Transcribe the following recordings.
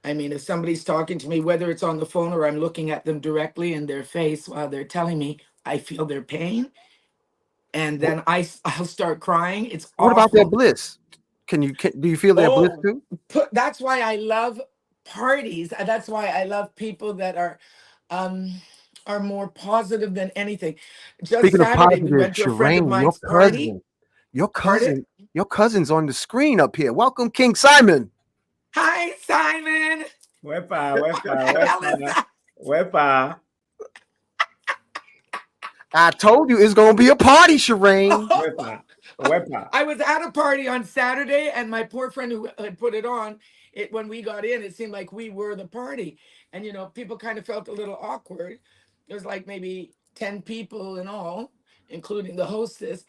I mean, if somebody's talking to me, whether it's on the phone or I'm looking at them directly in their face while they're telling me, I feel their pain, and What, then I'll start crying. It's what about their awful. bliss? Do you feel their bliss Oh, too? that's why I love parties. That's why I love people that um are more positive than anything. Just Speaking of Saturday, we positive, went to a friend of Shireen, your mine's party. cousin, your Pardon? cousin, your cousin's on the screen up here. Welcome, King Simon. Hi, Simon. Wepa, What wepa, the hell is wepa, that? wepa, I told you it's gonna be a party, Shireen. wepa, wepa. I was at a party on Saturday, and my poor friend who had put it on, it when we got in, it seemed like we were the party, and people kind of felt a little awkward. There was like maybe 10 people in all, including the hostess.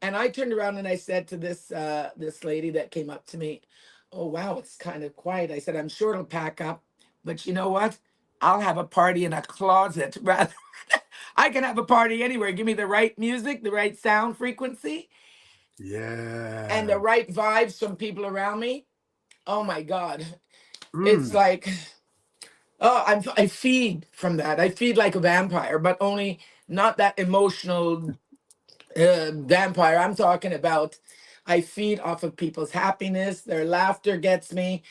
And I turned around and I said to this lady that came up to me, "Oh wow, it's kind of quiet." I said, "I'm sure it'll pack up, but you know what? I'll have a party in a closet rather. I can have a party anywhere. Give me the right music, the right sound frequency, and Yeah. the right vibes from people around me. Oh my God. It's Mm. like, oh, I feed from that. I feed like a vampire, but only not that emotional vampire. I'm talking about I feed off of people's happiness. Their laughter gets me,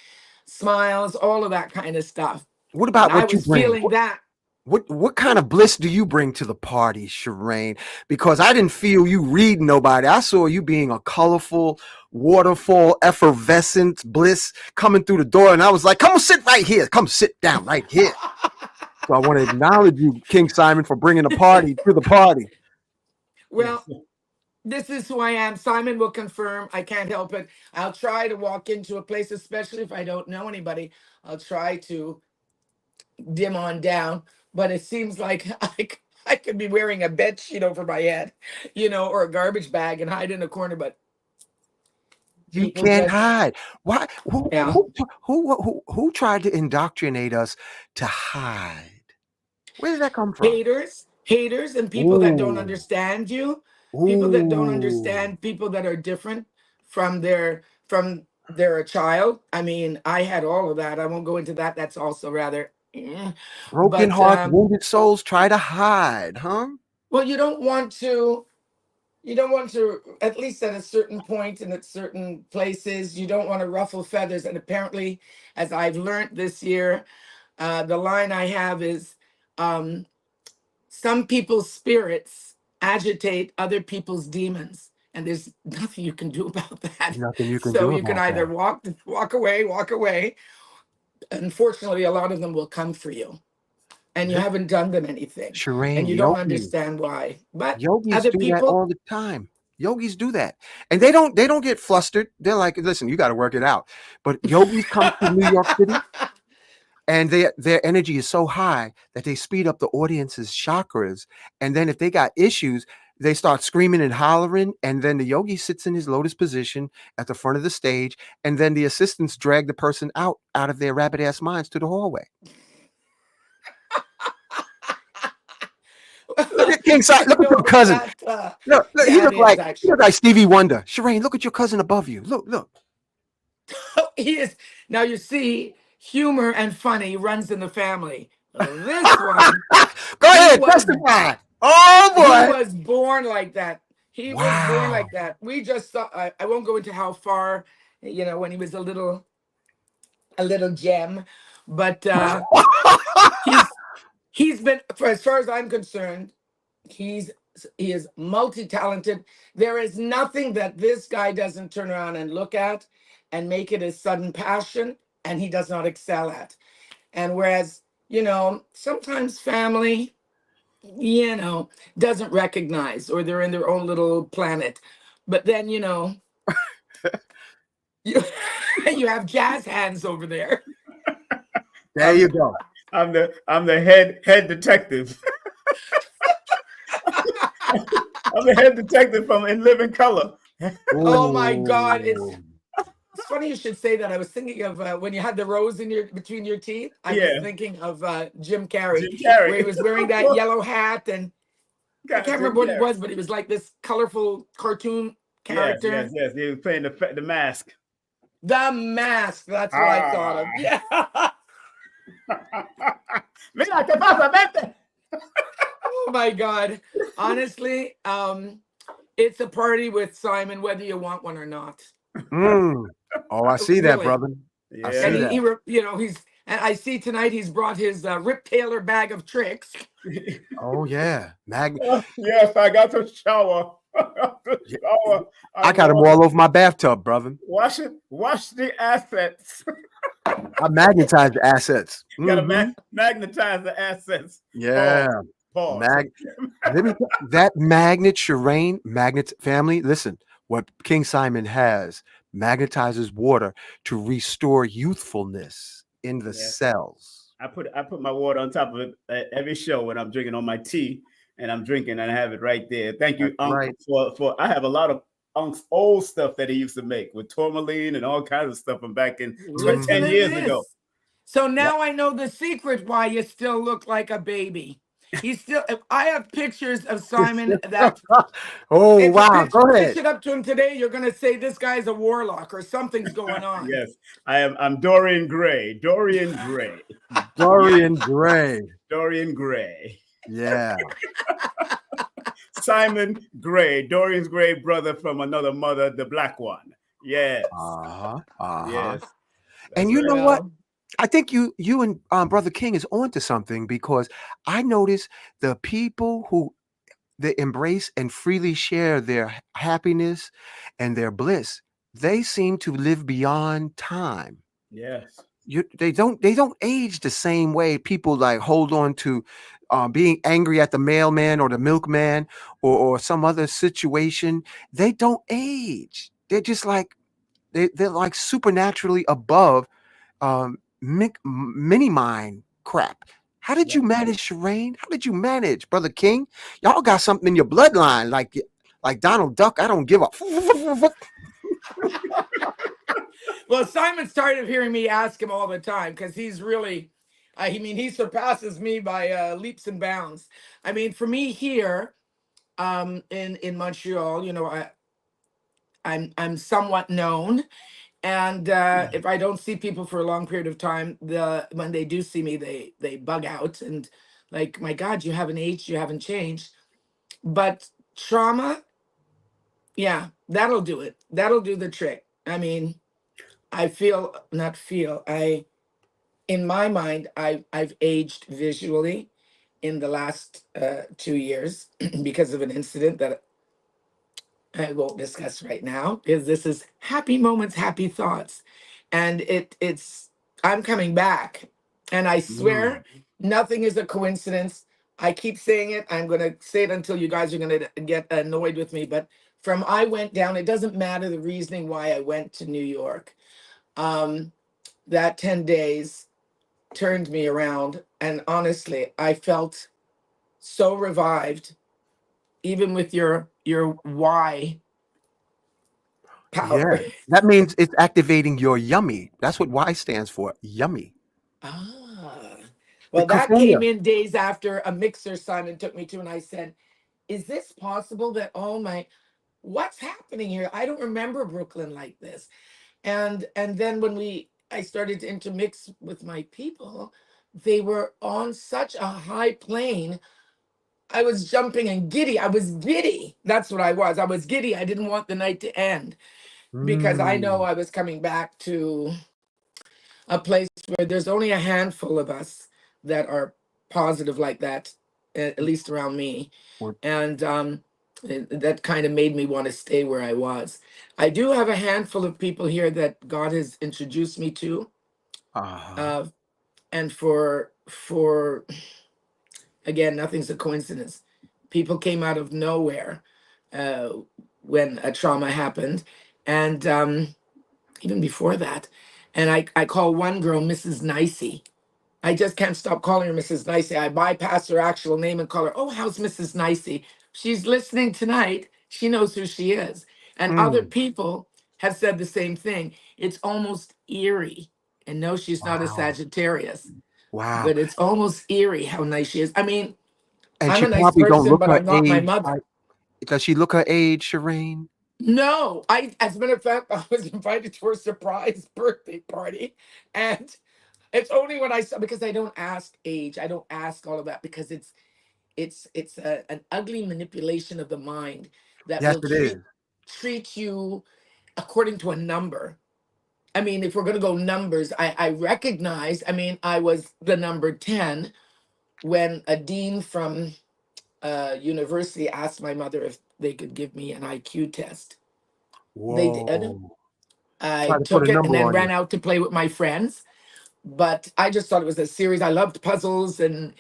smiles, all of that kind of stuff. What And about I what you was bring? feeling that. What kind of bliss do you bring to the party, Shireen? Because I didn't feel you reading nobody. I saw you being a colorful waterfall, effervescent bliss coming through the door, and I was like, "Come on, sit right here. Come sit down right here." So I want to acknowledge you, King Simon, for bringing the party to the party. Yes. Well, this is who I am. Simon will confirm. I can't help it. I'll try to walk into a place, especially if I don't know anybody. I'll try to dim on down, but it seems like I could be wearing a bed sheet over my head, or a garbage bag and hide in a corner. But You people can't just, hide. Why? yeah, Who tried to indoctrinate us to hide? Where did that come from? haters, and people that don't Ooh, understand you, people that don't ooh. understand people that are different from from they're a child. I mean, I had all of that. I won't go into that. That's also rather, Broken but hearts, wounded souls try to hide, huh? well, you don't want to, at least at a certain point and at certain places, you don't want to ruffle feathers. And apparently, as I've learned this year, the line I have is, um, some people's spirits agitate other people's demons, and there's nothing you can do about that. Nothing you can So do you can about either that. walk away, walk away. Unfortunately, a lot of them will come for you, and you This haven't done them anything, and Shireen, you don't understand why. But yogis other do that people, all the time. Yogis do that. And they don't get flustered. They're like, listen, you got to work it out. But yogis come to New York City and their energy is so high that they speed up the audience's chakras. And then if they got issues, they start screaming and hollering. And then the yogi sits in his lotus position at the front of the stage. And then the assistants drag the person out of their rabbit ass minds to the hallway. Look at King Side. Look at your cousin. that Look, that is he look actually. like Stevie Wonder. Shireen, look at your cousin above you. Look. He is. Now you see, humor and funny runs in the family. This one, Go he ahead, was testify. Oh he boy. was born like that. He was born Wow. like that. We just saw. I won't go into how far, when he was a little gem, but he's he's been, for as far as I'm concerned, he's he is multi-talented. There is nothing that this guy doesn't turn around and look at and make it his sudden passion, and he does not excel at. And whereas, sometimes family, doesn't recognize, or they're in their own little planet. But then, you, you have jazz hands over there. There I'm you the go. I'm the head detective. I'm the head detective from In Living Color. Oh my God. It's Ooh. it's funny you should say that. I was thinking of when you had the rose in your between your teeth. I was Yeah, thinking of Jim Carrey, Jim where he Carrey. was wearing that yellow hat, and I Got can't Jim remember what he Carrey. was, but he was like this colorful cartoon Yes, yes, character. yes. He was playing the mask. The Mask. That's what I thought of. Ah, Yeah. Mira, ¿qué pasa? Vete. Oh my God. Honestly, it's a party with Simon, whether you want one or not. Mm. Oh, I see that, Really. brother. I Yeah. And see that. and I see tonight he's brought his Rip Taylor bag of tricks. Oh yeah, Yes, I got to shower. Yeah. Shower. I got them all over my bathtub, brother. Wash it. Wash the assets. I magnetize the assets. Gotta Mhm. magnetize the assets. Yeah. Pause. Pause. Mag Let me that magnet, Charane, magnet family. Listen, what King Simon has magnetizes water to restore youthfulness in the Yeah. cells. I put my water on top of it at every show when I'm drinking on my tea, and I'm drinking and I have it right there. Thank you, That's Unc, right. for I have a lot of Unc's old stuff that he used to make with tourmaline and all kinds of stuff from back in Listen 10 to years ago. this. So now I know the secret why you still look like a baby. He's still. I have pictures of Simon that Oh if you wow, go pitch ahead. it up to him today, you're gonna say this guy's a warlock or something's going on. Yes, I'm Dorian Gray. Dorian Gray. Yeah, Dorian Gray. Dorian Gray. Yeah. Simon Gray, Dorian's Gray brother from another mother, the black one. Yes. Uh-huh. Uh-huh. Yes. And That's you right. know what? Well, I think you and Brother King is onto something because I notice the people who they embrace and freely share their happiness and their bliss, they seem to live beyond time. Yes. They don't age the same way people like hold on to being angry at the mailman or the milkman or some other situation. They don't age. They're just like they're like supernaturally above mini mind crap. How did Yeah. you manage, Shireen? How did you manage, Brother King? Y'all got something in your bloodline, like Donald Duck. I don't give a. well, Simon's tired of hearing me ask him all the time because he's really, I mean, he surpasses me by leaps and bounds. I mean, for me here, in Montreal, I'm somewhat known, and if I don't see people for a long period of time, when they do see me, they bug out and like, my God, you haven't aged, you haven't changed. But trauma, yeah, that'll do it. That'll do the trick. I mean, I feel not feel. In my mind, I've aged visually in the last 2 years because of an incident that I won't discuss right now because this is happy moments, happy thoughts. And it's I'm coming back. And I Mm, swear nothing is a coincidence. I keep saying it. I'm gonna say it until you guys are gonna get annoyed with me. But from I went down, it doesn't matter the reasoning why I went to New York. Um, that 10 days turned me around. And honestly, I felt so revived, even with your why power. yeah, that means it's activating your yummy. That's what Y stands for. Yummy. Ah, The well, that Kufunya. came in days after a mixer Simon took me to, and I said, "Is this possible that what's happening here? I don't remember Brooklyn like this." And then when I started to intermix with my people, they were on such a high plane. I was jumping and giddy. I was giddy. That's what I was. I was giddy. I didn't want the night to end because I know Mm, I was coming back to a place where there's only a handful of us that are positive like that, at least around me. what- And that kind of made me want to stay where I was. I do have a handful of people here that God has introduced me to. uh-huh. Uh, and for again, nothing's a coincidence. People came out of nowhere uh, when a trauma happened. And even before that. And I call one girl Mrs. Nicey. I just can't stop calling her Mrs. Nicey. I bypass her actual name and call her, oh, how's Mrs. Nicey? She's listening tonight. She knows who she is. And other Mm, people have said the same thing. It's almost eerie. And no, she's not a wow. Sagittarius, Wow. but it's almost eerie how nice she is. I mean, And I'm she a nice probably don't person, look but her I'm not my age. mother. Does she look her age, Shireen? No, as a matter of fact, I was invited to her surprise birthday party, and It's only when I saw, because I don't ask age. I don't ask all of that because an ugly manipulation of the mind that Yes, will it is. treat you according to a number. I mean, if we're going to go numbers, I recognize, I mean, I was the number 10 when a dean from university asked my mother if they could give me an IQ test. They did. Whoa. Try I to put a took it and number then on you. ran out to play with my friends. But I just thought it was a series. I loved puzzles and,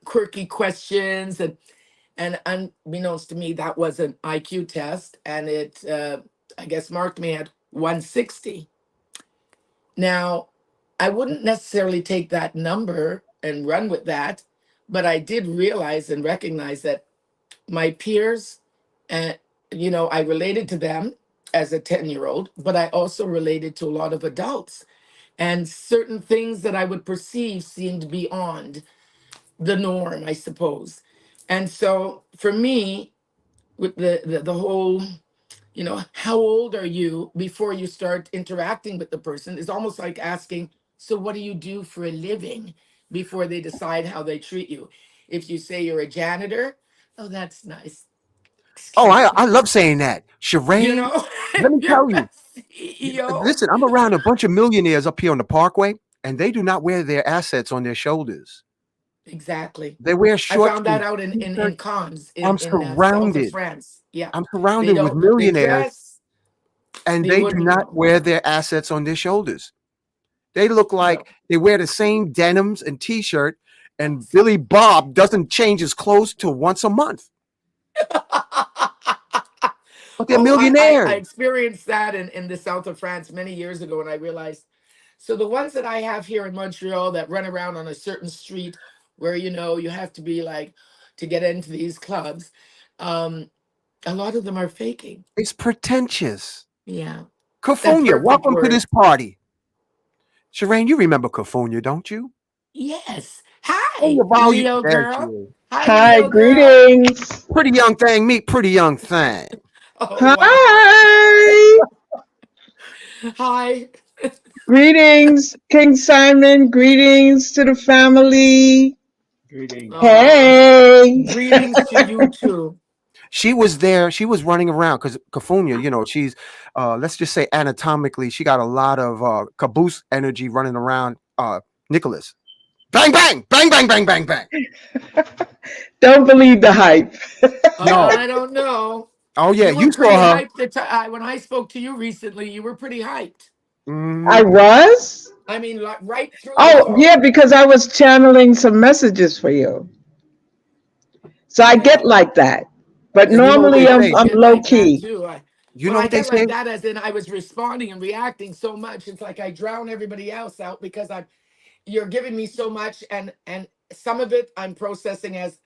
quirky questions. And unbeknownst to me, that was an IQ test. And it, I guess, marked me at 160. Now, I wouldn't necessarily take that number and run with that, but I did realize and recognize that my peers, and I related to them as a 10-year-old, but I also related to a lot of adults. And certain things that I would perceive seemed beyond the norm, I suppose. And so for me, with the whole, how old are you before you start interacting with the person is almost like asking, so what do you do for a living, before they decide how they treat you. If you say you're a janitor, oh, that's nice. Oh, Excuse I me. love saying that. You Charane, know, let if me you're tell a you. CEO. Listen, I'm around a bunch of millionaires up here on the Parkway, and they do not wear their assets on their shoulders. Exactly. They wear I shorts found that and out in t-shirts. cons I'm in south of surrounded. France. Yeah, I'm they surrounded with don't. They millionaires, dress. and They they do wouldn't not know. wear their assets on their shoulders. They look like No. they wear the same denims and t-shirt, and Billy Bob doesn't change his clothes till once a month. But they're Oh, I millionaires. experienced that in the south of France many years ago, and I realized. So the ones that I have here in Montreal that run around on a certain street where you have to be like to get into these clubs, um, a lot of them are faking. It's pretentious. Yeah, that Kufunya, perfect welcome to word. this party. Shireen, you remember Kufunya, don't you? Yes. Oh, Hi, your volume. Leo There she girl. is. Hi, Hi, Leo girl. greetings. Pretty young thing, meet pretty young thing. Oh wow. Hi, Hi. greetings, King Simon. Greetings to the family. Greetings. Oh, Hey. greetings to you too. She was there. She was running around because Kufunya, she's, let's just say anatomically, she got a lot of caboose energy running around Nicholas. Bang, bang, bang, bang, bang, bang, bang. Don't believe the hype. No. I don't know. Oh, yeah. You were You pretty saw her. hyped when I spoke to you recently. You were pretty hyped. I Mhm. was? I mean, like, right through the Oh, yeah, phone. because I was channeling some messages for you. So I get Yeah. like that. But And you know what they normally Oh, say? I I'm get low like that key. too. You Well, know I what they get like say? that as in I was responding and reacting so much. It's like I drown everybody else out because you're giving me so much, and some of it I'm processing as,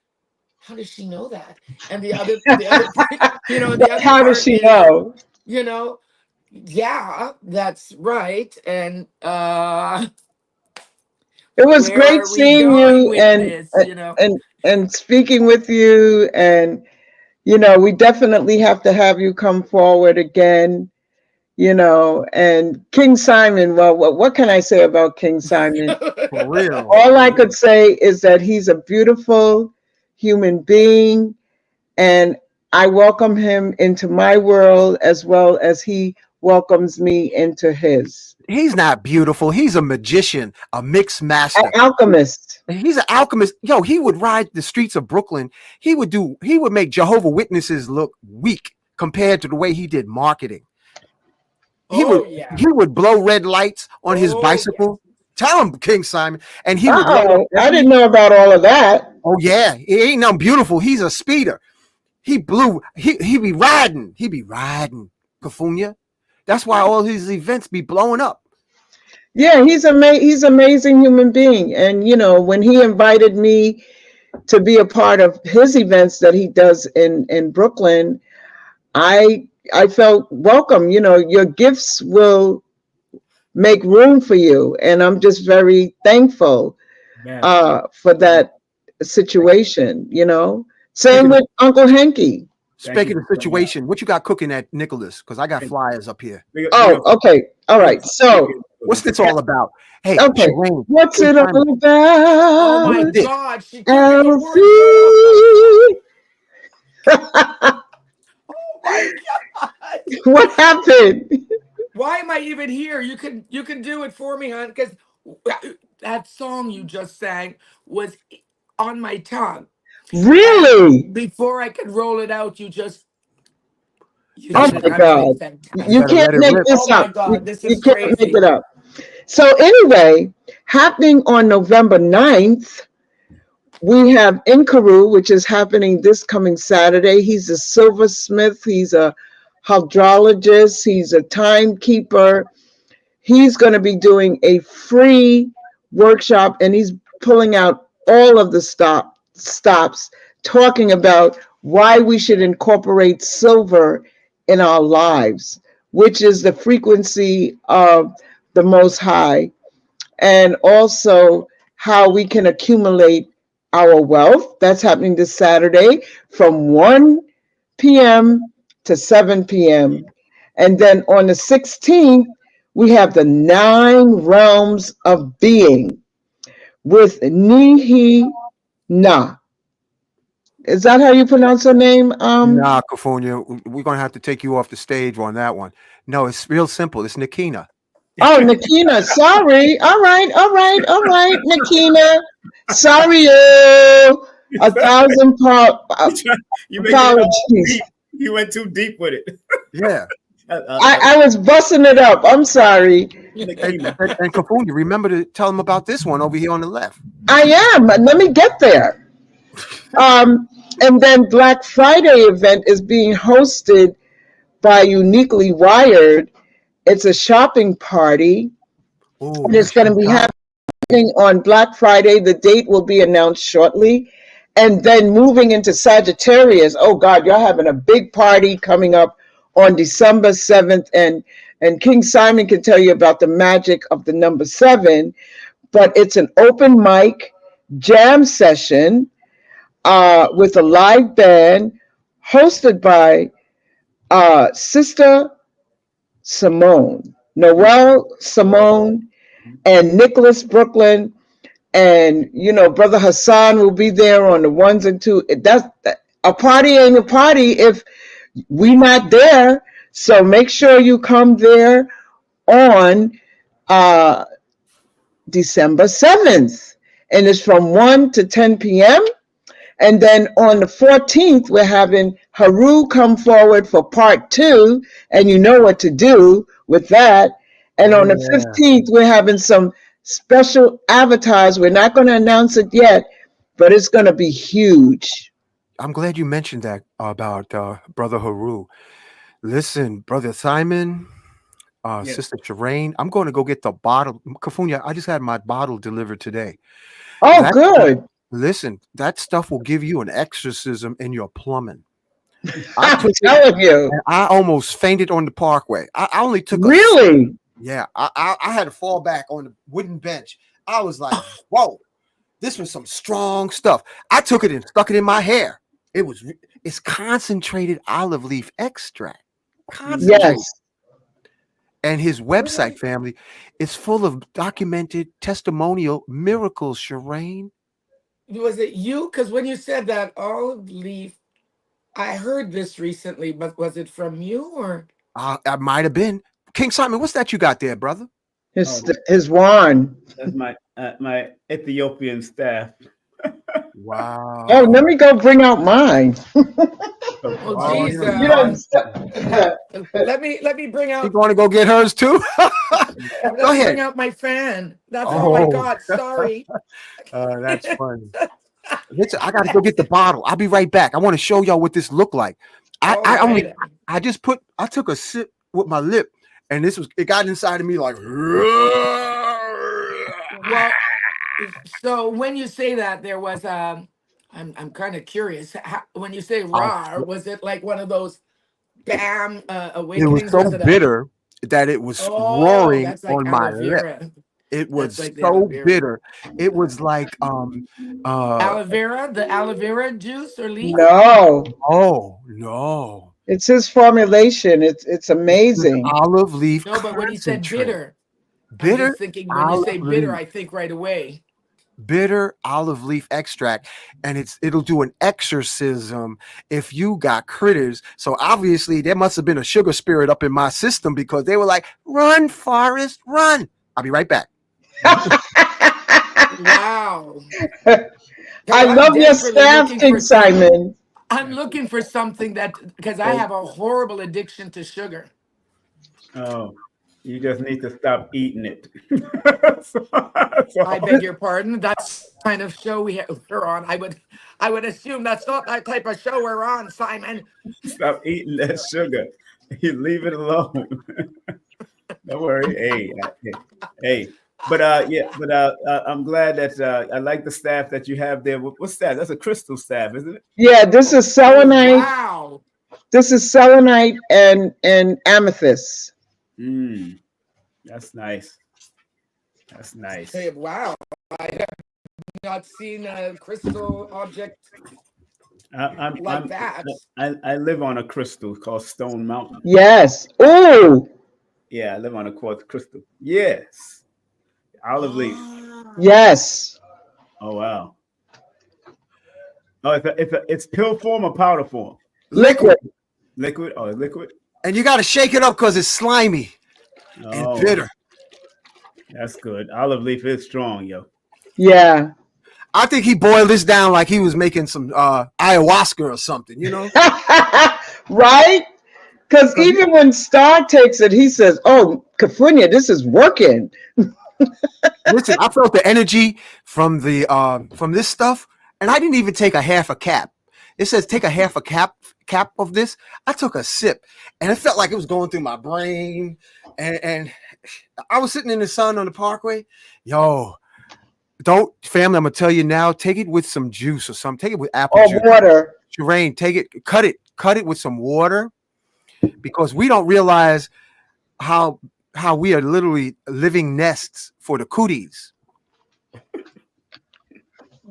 how does she know that? And the other the But other how does part she is, know? you know, yeah, that's right. And It was where great are we seeing going you with this? and speaking with you, and we definitely have to have you come forward again. And King Simon, well, what can I say about King Simon? For real. All For I real. could say is that he's a beautiful human being, and I welcome him into my world as well as he welcomes me into his. He's not beautiful. He's a magician, a mix An master. alchemist. He's an alchemist. Yo, he would ride the streets of Brooklyn. He would make Jehovah Witnesses look weak compared to the way he did marketing. He would Oh yeah. he would blow red lights on his Oh yeah. bicycle. Tell him, King Simon. And he would light up Uh-oh, I every. didn't know about all of that. Oh yeah, he ain't nothing beautiful. He's a speeder. He be riding. He be riding. Kufunya. That's why all his events be blowing up. Yeah, he's amazing human being. And when he invited me to be a part of his events that he does in Brooklyn, I felt welcome. Your gifts will make room for you, and I'm just very thankful Yes. for Thank that situation. Same Speaking of with Uncle Henky. thank you speaking of for saying situation, what you got cooking at Nicholas? Because I got that. flyers up here. We're Oh, gonna okay, all we're gonna right. start So cooking. What's this all about? Hey, Okay, Charane, what's King it Simon, all about? Oh my this? God, she took the words right off my tongue. LC. Oh my God. What happened? Why am I even here? You can do it for me, hon, because that song you just sang was on my tongue. And Really? before I could roll it out, you Oh did Listen, it. my That was God. like you You better fantastic. can't let it make rip. Oh this my up. God, this You is can't make crazy. it up. So anyway, happening on November 9th, we have Inkaru, which is happening this coming Saturday. He's a silversmith. He's a hydrologist. He's a timekeeper. He's going to be doing a free workshop, and he's pulling out all of the stops, talking about why we should incorporate silver in our lives, which is the frequency of the Most High, and also how we can accumulate our wealth. That's happening this Saturday from 1 p.m. to 7 p.m. And then on the 16th, we have the 9 realms of being with Nihi Na. Is that how you pronounce her name? Nah, Kufunya, we're gonna have to take you off the stage on that one. No, it's real simple. It's Nikina. Oh, Nakina. Sorry. All right. All right. All right. Nakina. Sorry. 1,000 You making it all apologies. deep. You went too deep with it. Yeah. I was busting it up. I'm sorry. Nakina. And Kufunya, remember to tell them about this one over here on the left. I am. Let me get there. And then Black Friday event is being hosted by Uniquely Wired. It's a shopping party, Oh, and make it's sure going to you be guys. happening on Black Friday. The date will be announced shortly. And then moving into Sagittarius. Oh God, you're having a big party coming up on December 7th. And King Simon can tell you about the magic of the number 7, but it's an open mic jam session with a live band hosted by Sister Simone, Noel Simone, and Nicholas Brooklyn. And, Brother Hassan will be there on the ones and two. That's a party ain't a party if we not there. So make sure you come there on uh, December 7th. And it's from 1 to 10 p.m. And then on the 14th, we're having Haru come forward for part 2, and you know what to do with that. And Oh on the yeah. 15th, we're having some special avatars. We're not going to announce it yet, but it's going to be huge. I'm glad you mentioned that about Brother Haru. Listen, Brother Simon, Yes. Sister Charane, I'm going to go get the bottle. Kufunya, I just had my bottle delivered today. Oh, That good. listen, that stuff will give you an exorcism in your plumbing. I I'm took it telling you. and I almost fainted on the parkway. I only took a sip. Really? Yeah, I had to fall back on the wooden bench. I was like, whoa, this was some strong stuff. I took it and stuck it in my hair. It's concentrated olive leaf extract. Concentrated. Yes. And his website, Really? family, is full of documented testimonial miracles, Charane. Was it you? Because when you said that olive leaf, I heard this recently, but was it from you or? I might have been. King Simon, what's that you got there, brother? Oh, His wand. that's my Ethiopian staff. Wow. Oh, let me go bring out mine. Oh Oh, geez, you You know, let me bring You out going to go get hers too? Go let's ahead. bring out my fan. That's oh my Oh, God, sorry. that's funny. Listen, I got to go get the bottle. I'll be right back. I want to show y'all what this looked like. All I only, right. I took a sip with my lip, and it got inside of me like. Well, so when you say that, there was I'm kind of curious. When you say Uh, raw, was it like one of those bam It was awakenings? so Was it a bitter that it was oh, roaring that's like on my aloe lip. vera. It That's was like the aloe so vera. bitter. It was like Aloe vera, the aloe vera juice or leaf? no, oh no. it's his formulation. It's It's this amazing. olive leaf No, but when you said concentrate. bitter, I'm just Bitter thinking when you olive say bitter, leaf. I think right away. Bitter olive leaf extract, and it'll do an exorcism if you got critters. So obviously there must have been a sugar spirit up in my system because they were like, run, Forrest, run. I'll be right back. Wow. Because I I'm love your desperately staff, looking King for some. Simon. I'm looking for something that because I Yes. have a horrible addiction to sugar. Oh, you just need to stop eating it. I beg your pardon. That's the kind of show we're on. I would assume that's not that type of show we're on, Simon. Stop eating that sugar. You leave it alone. Don't worry. Hey. But I'm glad that I like the staff that you have there. What's that? That's a crystal staff, isn't it? Yeah, this is Oh selenite. wow! This is selenite and amethyst. That's nice. That's nice. Hey, wow! I have not seen a crystal object like I'm that. I live on a crystal called Stone Mountain. Yes. Ooh. Yeah, I live on a quartz crystal. Yes. Olive leaf. Ah. Yes. Oh wow. Oh, it's pill form or powder form? Liquid. Liquid? Oh, liquid? And you got to shake it up because it's slimy and Oh, bitter. that's good. Olive leaf is strong, yo. Yeah. I think he boiled this down like he was making some ayahuasca or something, you know? Right? Because even when Star takes it, he says, "Oh, Kufunya, this is working." Listen, I felt the energy from this stuff, and I didn't even take a half a cap. It says take a half a cap of this. I took a sip, and it felt like it was going through my brain. And I was sitting in the sun on the parkway. Yo, don't family. I'm gonna tell you now. Take it with some juice or something. Take it with apple Or juice. water. Charane, take it, cut it with some water, because we don't realize how we are literally living nests for the cooties.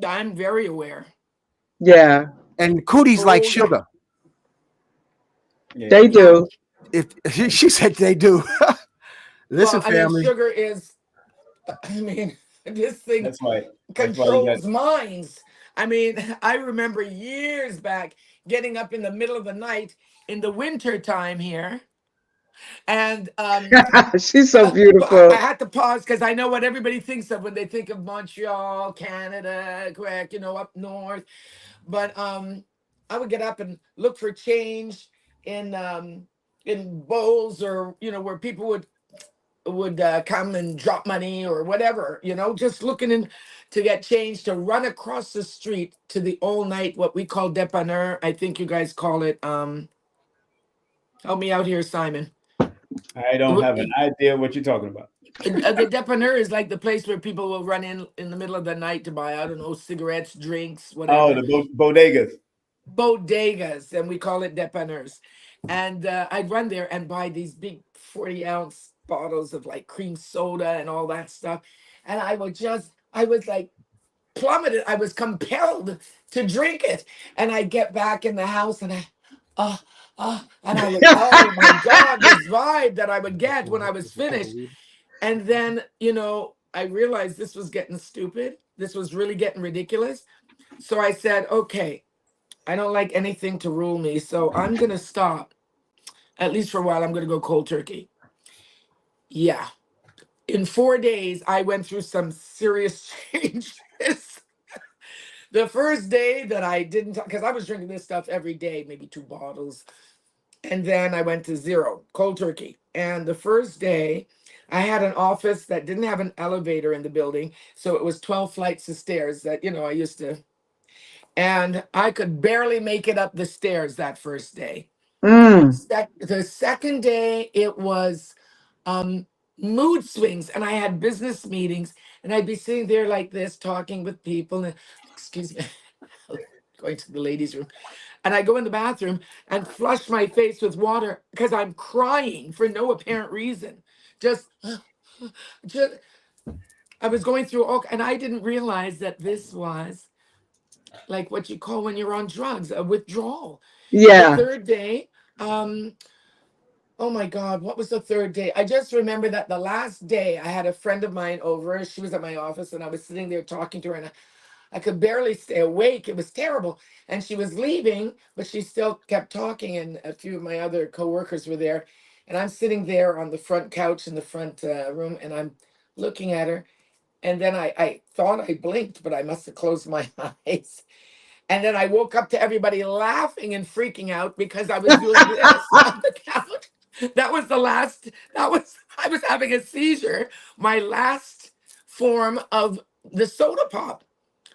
I'm very aware. Yeah, And cooties like Oh, yeah. sugar. Yeah. they do. If she said they do. Listen, Well, I mean, family. sugar is. I mean, this thing That's why you controls got minds. I mean, I remember years back getting up in the middle of the night in the winter time here, and She's so I beautiful. had to pause because I know what everybody thinks of when they think of Montreal, Canada, Quebec, up north. But I would get up and look for change in bowls, or where people would come and drop money or whatever, just looking in to get change, to run across the street to the all night, what we call dépanneur. I think you guys call it. Help me out here, Simon. I don't have an idea what you're talking about. The dépanneur is like the place where people will run in the middle of the night to buy, I don't know, cigarettes, drinks, whatever. Oh, the bodegas. Bodegas, and we call it dépanneurs. And I'd run there and buy these big 40-ounce bottles of like cream soda and all that stuff. And I was like plummeted. I was compelled to drink it. And I get back in the house and and I would, oh my God, this vibe that I would get when I was finished. And then, I realized this was getting stupid. This was really getting ridiculous. So I said, okay, I don't like anything to rule me. So I'm going to stop. At least for a while, I'm going to go cold turkey. Yeah. In 4 days, I went through some serious changes. The first day that I didn't, because I was drinking this stuff every day, maybe 2 bottles. And then I went to 0, cold turkey. And the first day, I had an office that didn't have an elevator in the building. So it was 12 flights of stairs that, I used to. And I could barely make it up the stairs that first day. Mm. The second day, it was mood swings. And I had business meetings. And I'd be sitting there like this, talking with people. And, excuse me, going to the ladies' room. And I go in the bathroom and flush my face with water because I'm crying for no apparent reason. Just I was going through all, and I didn't realize that this was like what you call when you're on drugs, a withdrawal. The Yeah. third day, Oh my God, what was the third day? I just remember that the last day I had a friend of mine over. She was at my office and I was sitting there talking to her, and I could barely stay awake. It was terrible. And she was leaving, but she still kept talking. And a few of my other coworkers were there. And I'm sitting there on the front couch in the front room, and I'm looking at her. And then I thought I blinked, but I must have closed my eyes. And then I woke up to everybody laughing and freaking out because I was doing this on the couch. That was the last, I was having a seizure, my last form of the soda pop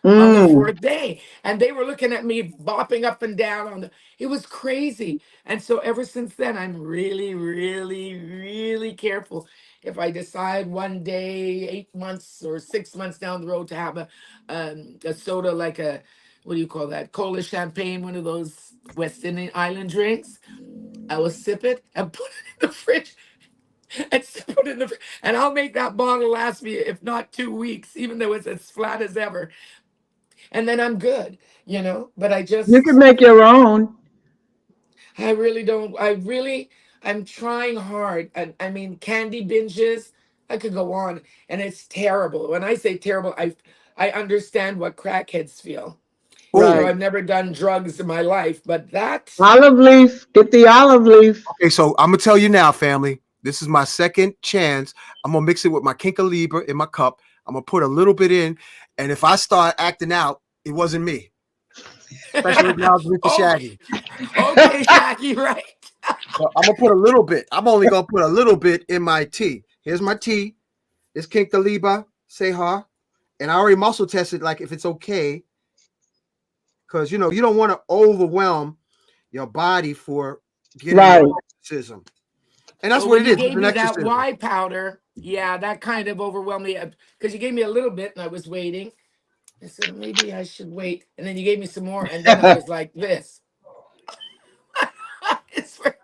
on the Mm. fourth day. And they were looking at me bopping up and down on the, it was crazy. And so ever since then, I'm really, really, really careful. If I decide one day, 8 months or 6 months down the road to have a soda, like a, what do you call that? Cola champagne, one of those West Indian island drinks, I will sip it and put it in the fridge and sip it in the fridge. And I'll make that bottle last me, if not 2 weeks, even though it's as flat as ever, and then I'm good, But You can make your own. I really don't, I'm trying hard. I mean, candy binges, I could go on, and it's terrible. When I say terrible, I understand what crackheads feel. Oh, Right. I've never done drugs in my life, but that, Olive leaf. Get the olive leaf. okay. So I'm gonna tell you now, family. This is my second chance. I'm gonna mix it with my Kinka Libra in my cup. I'm gonna put a little bit in, and if I start acting out, it wasn't me. Special acknowledgement to okay, Shaggy. okay, Shaggy, right? So I'm gonna put a little bit. I'm only gonna put a little bit in my tea. Here's my tea. It's Kinka Libra, Seha, and I already muscle tested like if it's okay, because you don't want to overwhelm your body for getting Right. your exorcism. And that's Well, what when it you is. It's gave an me that exorcism. Y powder, yeah, that kind of overwhelmed me because you gave me a little bit and I was waiting. I said, maybe I should wait. And then you gave me some more. And then I was like this. I swear.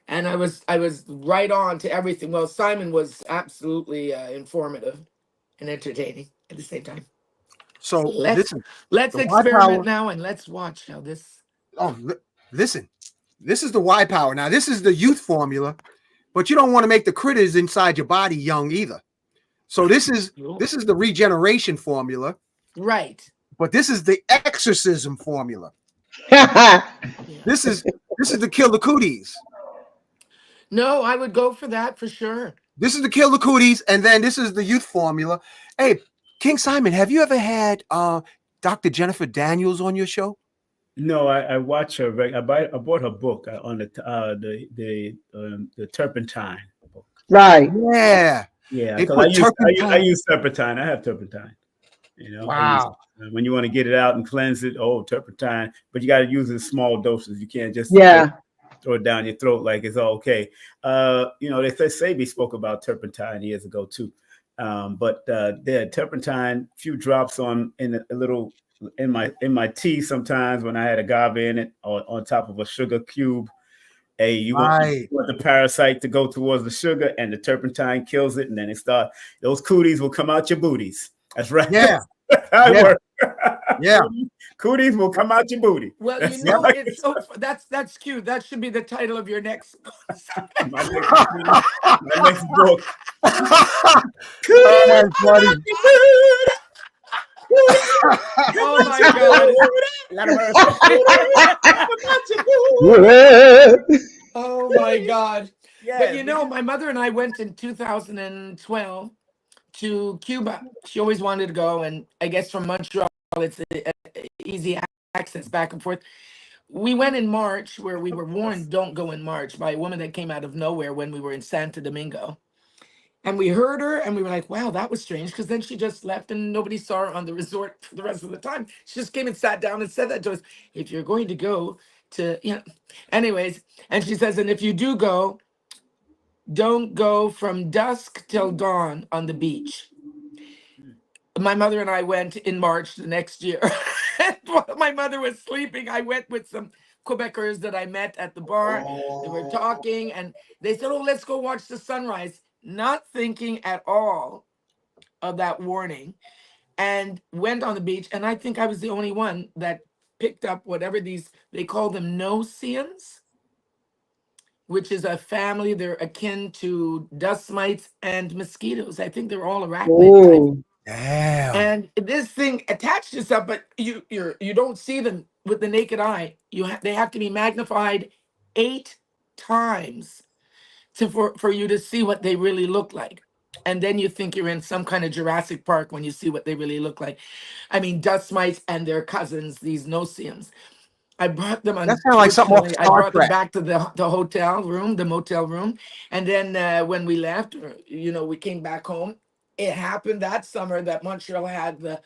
And I was right on to everything. Well, Simon was absolutely informative and entertaining at the same time. So Let's listen, let's the Y experiment power. now and let's watch how this. Oh, listen, this is the Y power. Now, this is the youth formula, but you don't want to make the critters inside your body young either. So this is the regeneration formula, Right. but this is the exorcism formula. Yeah. Yeah. This is the kill the cooties. No, I would go for that for sure. This is the kill the cooties, and then this is the youth formula. Hey, King Simon, have you ever had Dr. Jennifer Daniels on your show? No, I watch her. I bought her book on the turpentine book. Right. Yeah. Yeah, They because put I turpentine. use turpentine. I have turpentine. I use it Wow. when you want to get it out and cleanse it. Oh, turpentine, but you got to use it in small doses. You can't just Yeah. throw it down your throat like it's all okay. They say we spoke about turpentine years ago too, but yeah, turpentine, few drops in a little in my tea sometimes when I had agave in it, or on top of a sugar cube. Hey, you Right. want the parasite to go towards the sugar, and the turpentine kills it, and then those cooties will come out your booties. That's right. Yeah. That's how it Yeah. works. Yeah. Cooties will come out your booty. Well, That's it's so that's cute. That should be the title of your next. my next book. Oh, that's funny. Oh my God. Oh my God. But Yeah. my mother and I went in 2012 to Cuba. She always wanted to go, and I guess from Montreal, it's easy access back and forth. We went in March, where we were warned, don't go in March, by a woman that came out of nowhere when we were in Santo Domingo. And we heard her and we were like, wow, that was strange. Because then she just left and nobody saw her on the resort for the rest of the time. She just came and sat down and said that to us. If you're going to go to, anyways. And she says, and if you do go, don't go from dusk till dawn on the beach. My mother and I went in March the next year. And while my mother was sleeping, I went with some Quebecers that I met at the bar. They were talking and they said, oh, let's go watch the sunrise. Not thinking at all of that warning, and went on the beach. And I think I was the only one that picked up whatever they call them no-seans, which is a family. They're akin to dust mites and mosquitoes. I think they're all arachnid type. Oh, Damn. And this thing attached itself, but you don't see them with the naked eye. They have to be magnified 8 times for you to see what they really look like. And then you think you're in some kind of Jurassic Park when you see what they really look like. I mean, dust mites and their cousins, these noceums. I brought them, That sounds like something off unfortunately, I Star brought them Trek. back to the hotel room, the motel room. And then when we left, we came back home. It happened that summer that Montreal had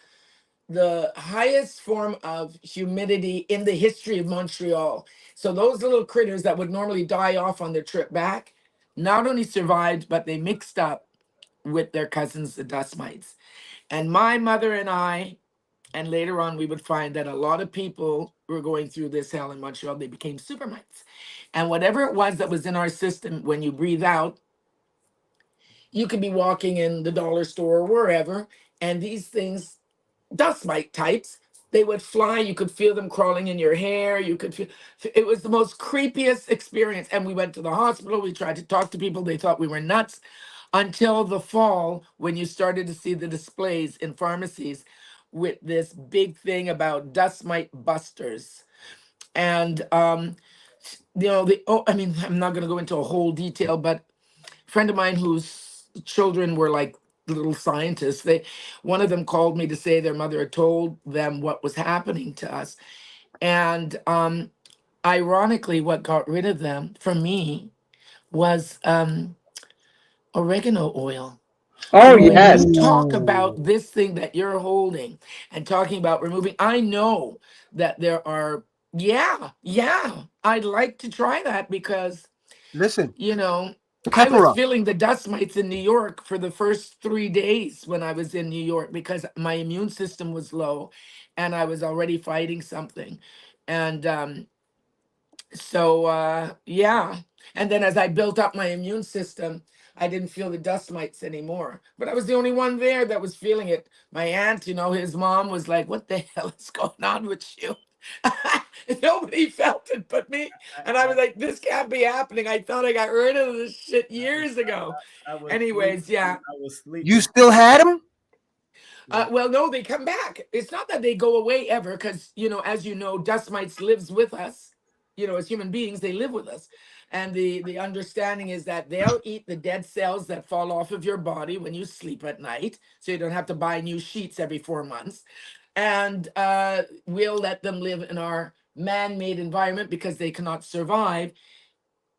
the highest form of humidity in the history of Montreal. So those little critters that would normally die off on their trip back not only survived, but they mixed up with their cousins, the dust mites. And my mother and I, and later on, we would find that a lot of people were going through this hell in Montreal. They became super mites. And whatever it was that was in our system, when you breathe out, you could be walking in the dollar store or wherever, and these things, dust mite types, they would fly. You could feel them crawling in your hair. You could feel it was the most creepiest experience. And we went to the hospital. We tried to talk to people. They thought we were nuts until the fall when you started to see the displays in pharmacies with this big thing about dust mite busters. And I mean, I'm not going to go into a whole detail, but a friend of mine whose children were like little scientists, one of them called me to say their mother had told them what was happening to us. And ironically, what got rid of them for me was oregano oil. oh When you yes. talk Ooh. about this thing that you're holding and talking about removing, I know that there are, yeah, I'd like to try that because, Listen, you know, I was Kepra. feeling the dust mites in New York for the first 3 days when I was in New York because my immune system was low and I was already fighting something. And yeah. And then as I built up my immune system, I didn't feel the dust mites anymore. But I was the only one there that was feeling it. My aunt, his mom was like, "What the hell is going on with you?" Nobody felt it but me. And I I, was like, "This can't be happening. I thought I got rid of this shit I was years ago." I was sleeping. Anyways, yeah. I was You sleeping. still had him? Yeah. Well, no, they come back. It's not that they go away ever, because as you know, dust mites lives with us. As human beings, they live with us, and the understanding is that they'll eat the dead cells that fall off of your body when you sleep at night, so you don't have to buy new sheets every 4 months, and we'll let them live in our man-made environment because they cannot survive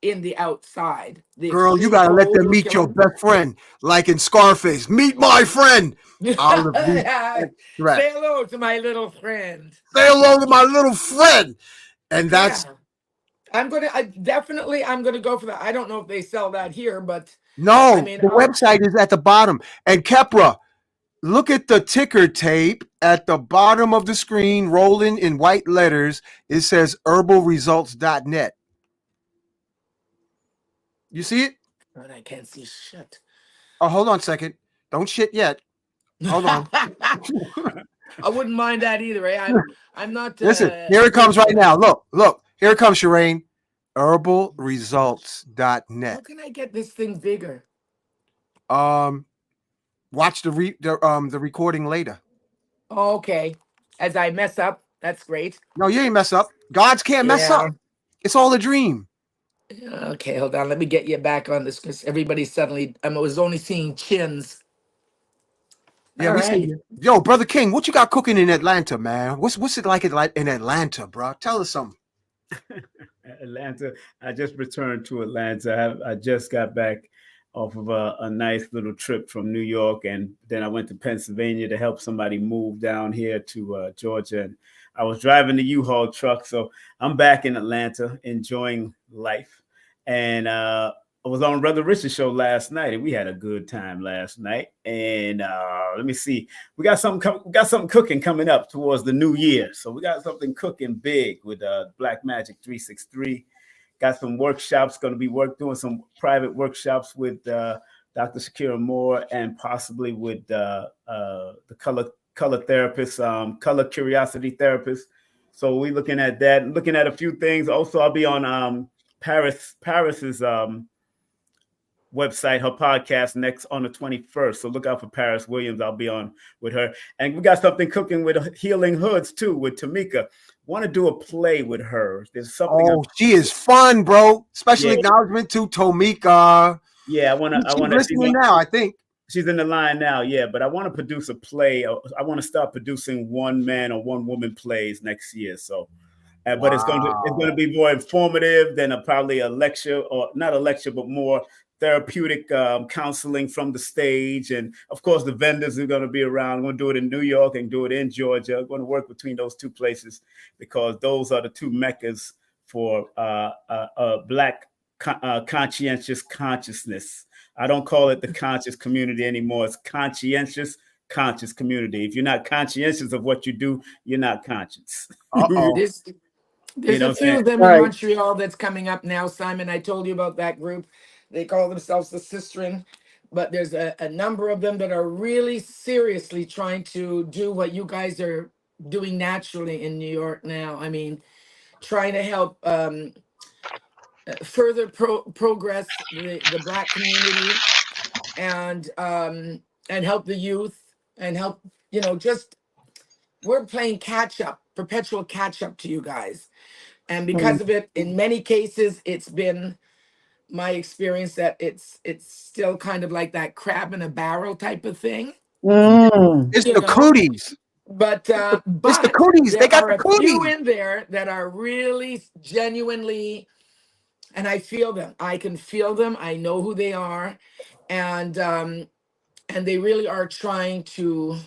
in the outside. The Girl, you extreme gotta let cold them will meet kill your them. best friend, like in Scarface. Meet my friend. I'll at least threat. Say hello to my little friend. Say hello to my little friend. And Yeah, that's I'm gonna go for that. I don't know if they sell that here, but I no, mean, the website is at the bottom. And Kepra, look at the ticker tape at the bottom of the screen, rolling in white letters. It says herbalresults.net. You see it? but I can't see shit. Oh, hold on a second. Don't shit yet. Hold on. I wouldn't mind that either. I'm not Listen, here it comes opposed right to now. that. Look. Here it comes, Charane. How Herbalresults.net. can I get this thing bigger? Um, watch the recording later. Okay, as I mess up, that's great. No, you ain't mess up. Gods can't mess up. Yeah. It's all a dream. Okay, hold on. Let me get you back on this because everybody suddenly, I was only seeing chins. Yeah, All we see right. you. Yo, brother King, what you got cooking in Atlanta, man? What's it like in Atlanta, bro? Tell us something. Atlanta. I just returned to Atlanta. I just got back off of a nice little trip from New York, and then I went to Pennsylvania to help somebody move down here to Georgia. And I was driving the U-Haul truck, so I'm back in Atlanta enjoying life. And I was on Brother Richard's show last night, and we had a good time last night. And let me see, we got something cooking coming up towards the new year. So we got something cooking big with Black Magic 363. Got some workshops, going to be doing some private workshops with Dr. Shakira Moore and possibly with the color therapist, color curiosity therapist. So we're looking at that, looking at a few things. Also, I'll be on Paris's website, her podcast next on the 21st. So look out for Paris Williams. I'll be on with her. And we got something cooking with Healing Hoods too, with Tamika. Want to do a play with her. There's something. Oh, she is fun, bro. Special Yeah. acknowledgement to Tomika. Yeah, I She's want to. listening now, I think. She's in the line now, yeah. But I want to produce a play. I want to start producing one man or one woman plays next year. So, but it's going to be more informative than probably a lecture, or not a lecture, but more therapeutic counseling from the stage. And of course, the vendors are going to be around. We're going to do it in New York and do it in Georgia. We're going to work between those two places because those are the two meccas for Black conscientious consciousness. I don't call it the conscious community anymore. It's conscientious conscious community. If you're not conscientious of what you do, you're not conscious. There's a few of them in Montreal that's coming up now, Simon. I told you about that group. They call themselves the Sistren, but there's a number of them that are really seriously trying to do what you guys are doing naturally in New York now. I mean, trying to help further progress the Black community and help the youth and help, just we're playing catch up, perpetual catch up to you guys. And because of it, in many cases, it's been my experience that it's still kind of like that crab in a barrel type of thing. It's the cooties. But it's the cooties. They got the cooties. There are a few in there that are really genuinely, and I feel them. I can feel them. I know who they are, and they really are trying to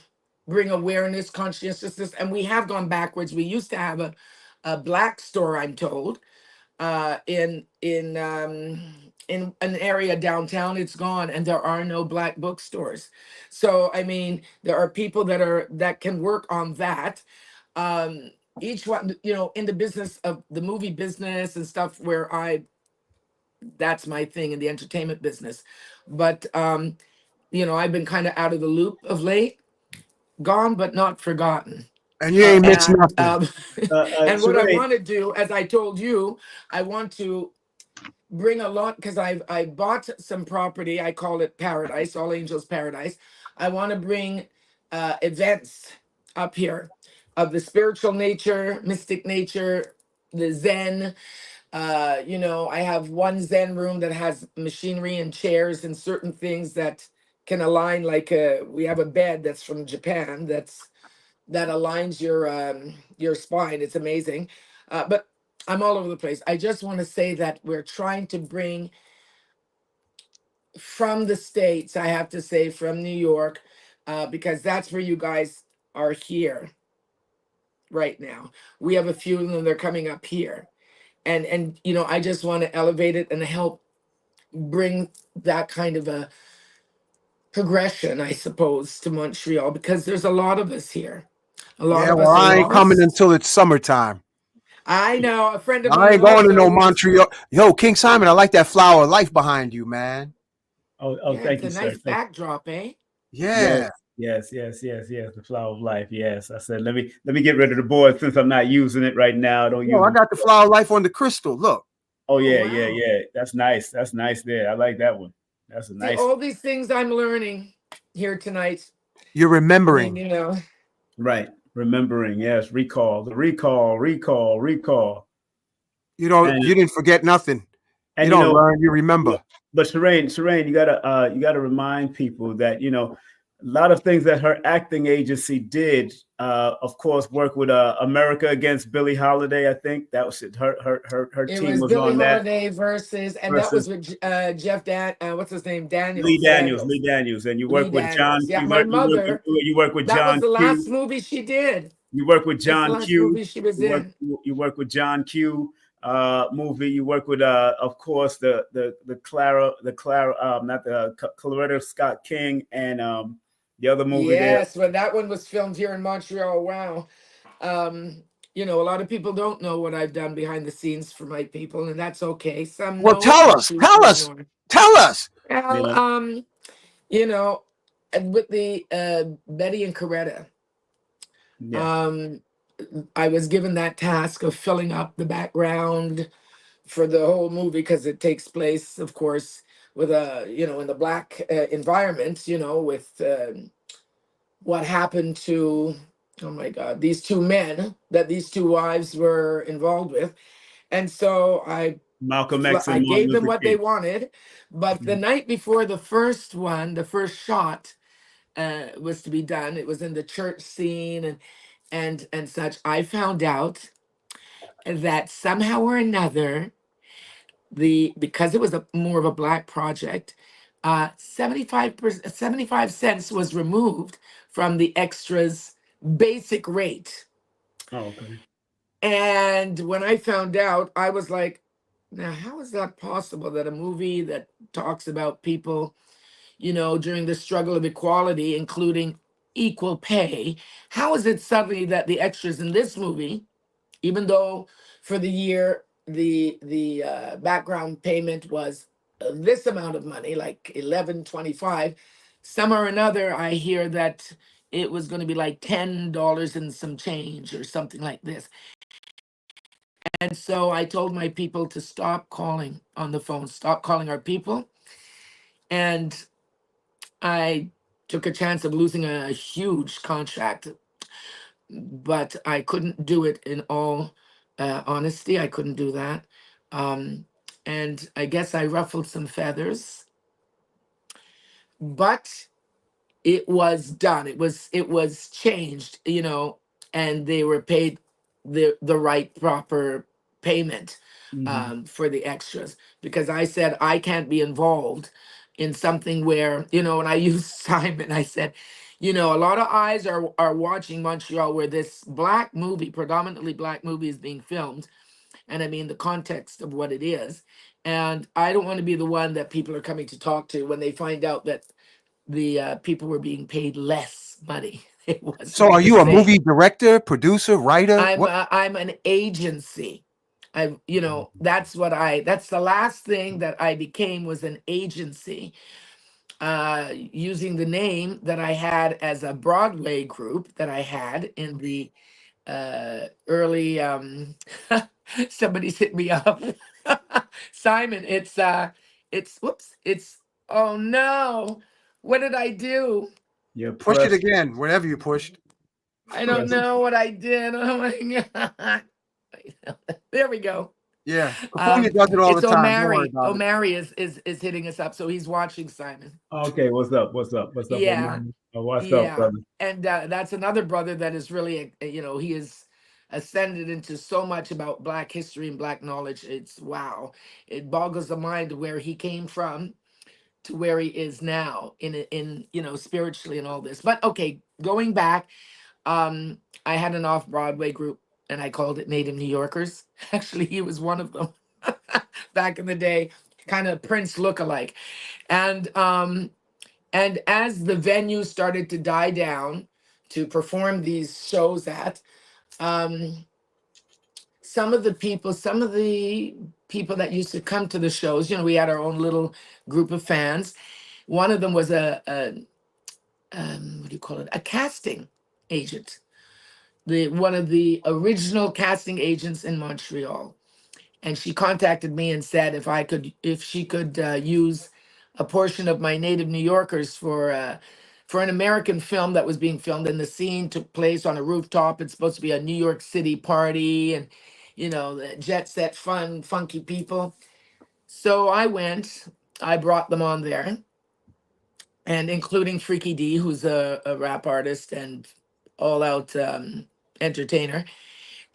bring awareness, conscientiousness. And we have gone backwards. We used to have a Black store, I'm told, in an area downtown. It's gone, and there are no Black bookstores. So I mean, there are people that can work on that. Each one, in the business of the movie business and stuff, where that's my thing, in the entertainment business. But I've been kind of out of the loop of late, gone but not forgotten. And you ain't missed nothing. And what I want to do, as I told you, I want to bring a lot, because I bought some property. I call it Paradise, All Angels Paradise. I want to bring events up here of the spiritual nature, mystic nature, the Zen. I have one Zen room that has machinery and chairs and certain things that can align. Like we have a bed that's from Japan that aligns your spine. It's amazing. But I'm all over the place. I just want to say that we're trying to bring from the States, I have to say, from New York, because that's where you guys are here right now. We have a few of them, they're coming up here. And I just want to elevate it and help bring that kind of a progression, I suppose, to Montreal, because there's a lot of us here. I ain't coming until it's summertime. I know. A friend of mine. I ain't going to no Montreal. Yo, King Simon, I like that flower of life behind you, man. Oh, yeah, thank you, it's a sir. nice backdrop, eh? Yeah. Yes. The flower of life. Yes. I said, let me get rid of the board since I'm not using it right now. I got the flower of life on the crystal. Look. Oh, yeah, wow. Yeah. That's nice. That's nice there. I like that one. That's a nice. All these things I'm learning here tonight. You're remembering. Right. Remembering. Yes. Recall. The recall. You didn't forget nothing. And you don't learn, you remember. But Charane, you gotta remind people that, a lot of things that her acting agency did, of course, work with America Against Billie Holiday. I think that was it. Her team was Billie on that. Holiday versus that was with Jeff what's his name? Lee Daniels, and you work with John. Yeah, my mother. You work with John. That was the last movie she did. You work with John Q. Movie she was in. You work with John Q. Movie. You work with of course the Coretta Scott King and the other movie. Yes, when that one was filmed here in Montreal. Wow. A lot of people don't know what I've done behind the scenes for my people, and that's okay. Well, tell us. Well, with the Betty and Coretta, I was given that task of filling up the background for the whole movie because it takes place, of course, with a in the black environment, with what happened to, oh my God, these two men that these two wives were involved with. And so Malcolm X I and Martin gave them Luther what they King. wanted, but the night before the first one, the first shot was to be done. It was in the church scene and such. I found out that somehow or another, because it was more of a black project, 75 cents was removed from the extras basic rate. Oh, okay. And when I found out, I was like, now how is that possible that a movie that talks about people, during the struggle of equality, including equal pay, how is it suddenly that the extras in this movie, even though for the year the background payment was this amount of money, like 11.25, some or another, I hear that it was going to be like $10 and some change or something like this. And so I told my people to stop calling on the phone, stop calling our people. And I took a chance of losing a huge contract, but I couldn't do it in all honesty. I couldn't do that. And I guess I ruffled some feathers, but it was done. It was changed, and they were paid the right proper payment Mhm. for the extras, because I said I can't be involved in something where, and I used Simon. I said, a lot of eyes are watching Montreal, where this black movie, predominantly black movie, is being filmed, and I mean the context of what it is. And I don't want to be the one that people are coming to talk to when they find out that the people were being paid less money. It So, wasn't are the you a same. movie director, producer, writer? What? I'm an agency. That's the last thing that I became, was an agency, using the name that I had as a Broadway group that I had in the early somebody's hit me up. Simon, it's whoops, it's, oh no, what did I do? Yeah, Push it press, again. Whatever you pushed. I don't press. know what I did. Oh my God. There we go. Yeah, Kufunya Um, does it all the it's time. Don't worry Omari. about it. Omari is hitting us up, so he's watching, Simon. Okay, what's up? What's up? What's up, Yeah, Omar? What's up, yeah. brother? And that's another brother that is really, he is ascended into so much about Black history and Black knowledge. It's wow. It boggles the mind where he came from to where he is now in spiritually and all this. But okay, going back, I had an off-Broadway group and I called it Native New Yorkers. Actually, he was one of them back in the day, kind of Prince lookalike. And as the venue started to die down to perform these shows at, um, some of the people that used to come to the shows, we had our own little group of fans. One of them was what do you call it? A casting agent, one of the original casting agents in Montreal. And she contacted me and said if she could use a portion of my Native New Yorkers for an American film that was being filmed, and the scene took place on a rooftop. It's supposed to be a New York City party, and the jet set, fun, funky people. So I went. I brought them on there, and including Freaky D, who's a rap artist and all out entertainer.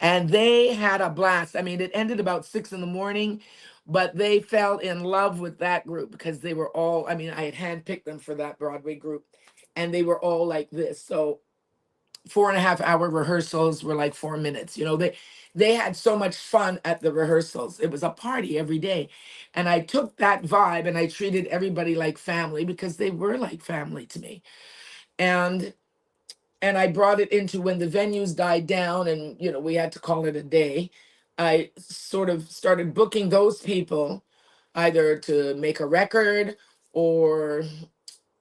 And they had a blast. I mean, it ended about 6 in the morning, but they fell in love with that group because they were all, I mean, I had handpicked them for that Broadway group, and they were all like this. So 4.5 hour rehearsals were like 4 minutes. They had so much fun at the rehearsals. It was a party every day. And I took that vibe and I treated everybody like family, because they were like family to me. And I brought it into when the venues died down and we had to call it a day. I sort of started booking those people either to make a record, or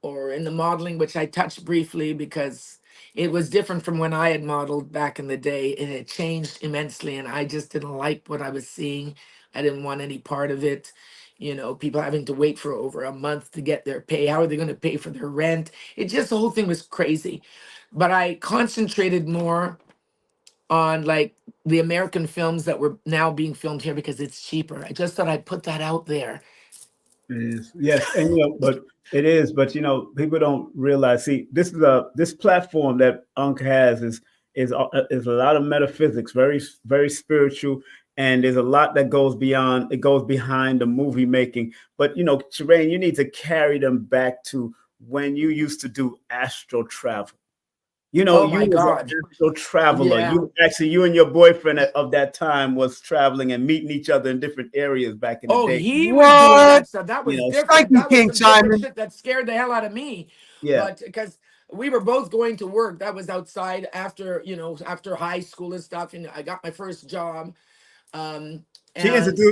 in the modeling, which I touched briefly because it was different from when I had modeled back in the day. It had changed immensely and I just didn't like what I was seeing. I didn't want any part of it. You know, people having to wait for over a month to get their pay. How are they going to pay for their rent? It just, the whole thing was crazy. But I concentrated more on like the American films that were now being filmed here because it's cheaper. I just thought I'd put that out there. It is. Yes, and but it is, but people don't realize. See, this platform that Unc has is a lot of metaphysics, very very spiritual, and there's a lot that goes beyond. It goes behind the movie making. But Charane, you need to carry them back to when you used to do astral travel. Oh You my was an God. astral traveler. Yeah. You and your boyfriend of that time was traveling and meeting each other in different areas back in the Oh, day. he was doing What? that stuff. That was You know, Thank different. you, That was King some different Simon. shit that scared the hell out of me. yeah. But because we were both going to work, that was outside after, after high school and stuff. And I got my first job. Um, and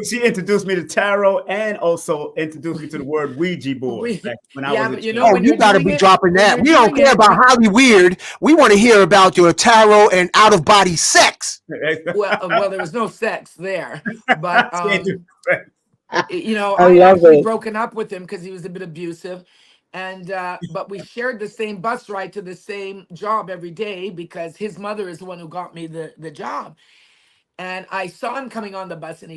She introduced me to tarot and also introduced me to the word Ouija board we, back when I yeah, was a but child. Oh, when you you're got to doing be it, dropping when that. you're We don't doing care it, about highly weird. We want to hear about your tarot and out of body sex. well, there was no sex there, but She introduced- I I love actually it. broken up with him because he was a bit abusive, and but we shared the same bus ride to the same job every day because his mother is the one who got me the job, and I saw him coming on the bus, and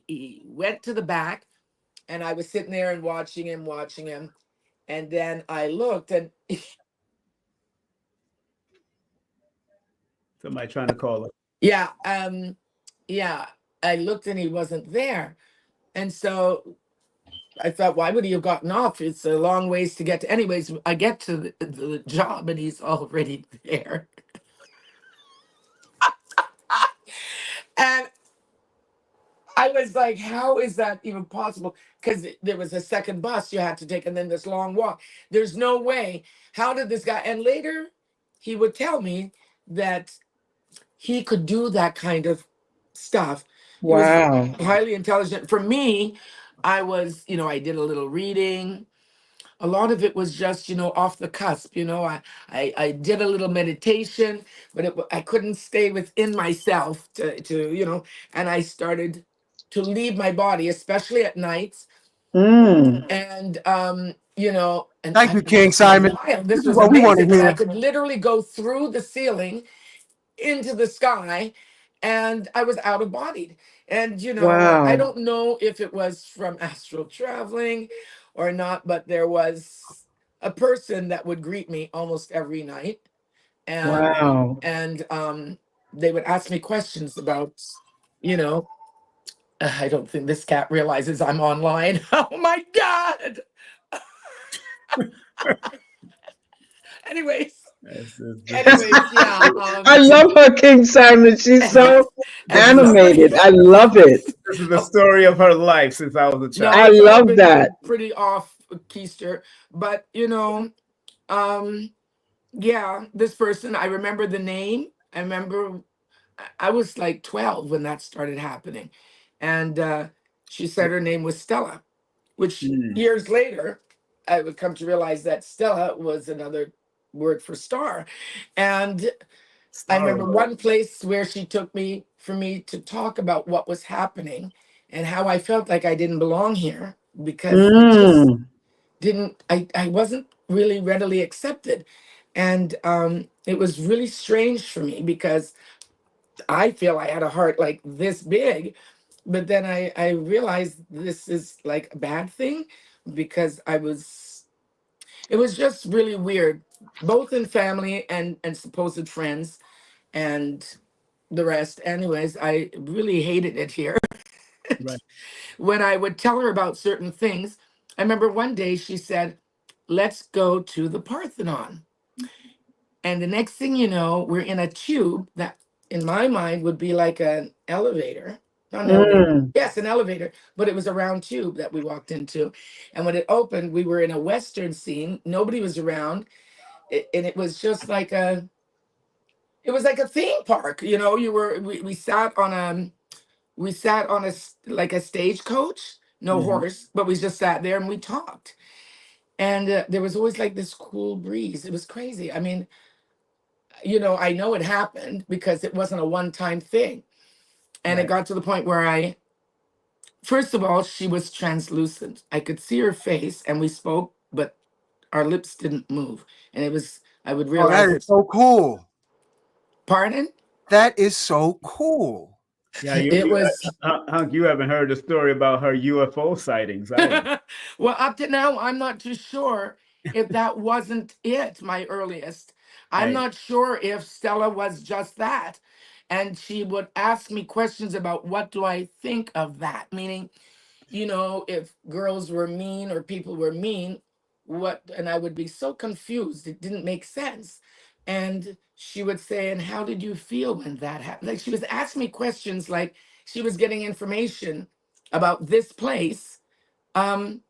he went to the back, and I was sitting there and watching him, and then I looked, and Somebody trying to call her. yeah, yeah, I looked and he wasn't there, and so I thought, why would he have gotten off? It's a long ways to get to. Anyways, I get to the job and he's already there. And I was like, how is that even possible? Because there was a second bus you had to take and then this long walk. There's no way. How did this guy? And later he would tell me that he could do that kind of stuff. He was Wow. highly intelligent. For me, I was, I did a little reading. A lot of it was just off the cusp. I did a little meditation, but I couldn't stay within myself to and I started to leave my body, especially at nights. Mm. And and Thank you, this King was Simon. wild, This this is was what we want to amazing because I hear. could literally go through the ceiling into the sky, and I was out of bodied. And I Wow. don't know if it was from astral traveling or not, but there was a person that would greet me almost every night, and Wow. they would ask me questions about, you know, I don't think this cat realizes I'm online. Oh my god. Anyways, yeah. I love her, King Simon. She's so This is animated. I love it. this is the story of her life since I was a No, child. I it's all love been that. pretty off keister, but um, yeah, this person, I remember the name. I remember I was like 12 when that started happening, and she said her name was Stella, which Mm, years later I would come to realize that Stella was another word for star, and I Star remember Wars. one place where she took me for me to talk about what was happening and how I felt like I didn't belong here because I just Mm. didn't I wasn't really readily accepted. And it was really strange for me because I feel I had a heart like this big, but then I realized this is like a bad thing because it was just really weird, both in family and supposed friends and the rest. Anyways, I really hated it here. Right. When I would tell her about certain things, I remember one day she said, let's go to the Parthenon. And the next thing you know, we're in a tube that, in my mind, would be like an elevator. Not an elevator. Mm. Yes, an elevator, but it was a round tube that we walked into. And when it opened, we were in a Western scene. Nobody was around. And it was just like it was like a theme park. We sat on like a stagecoach, no Mhm. horse, but we just sat there and we talked. And there was always like this cool breeze. It was crazy. I mean, I know it happened because it wasn't a one-time thing. And it Right. got to the point where I First of all, she was translucent. I could see her face, and we spoke, but our lips didn't move. And it was, I would Oh, that realize is it's, so cool. pardon? That is so cool. Yeah, It was, Hunk, you haven't heard the story about her UFO sightings either. well, up to now, I'm not too sure if that wasn't it, my earliest. I'm Hey, not sure if Stella was just that. And she would ask me questions about what do I think of that, meaning, if girls were mean or people were mean, what, and I would be so confused. It didn't make sense. And she would say, and how did you feel when that happened? Like she was asking me questions like she was getting information about this place um,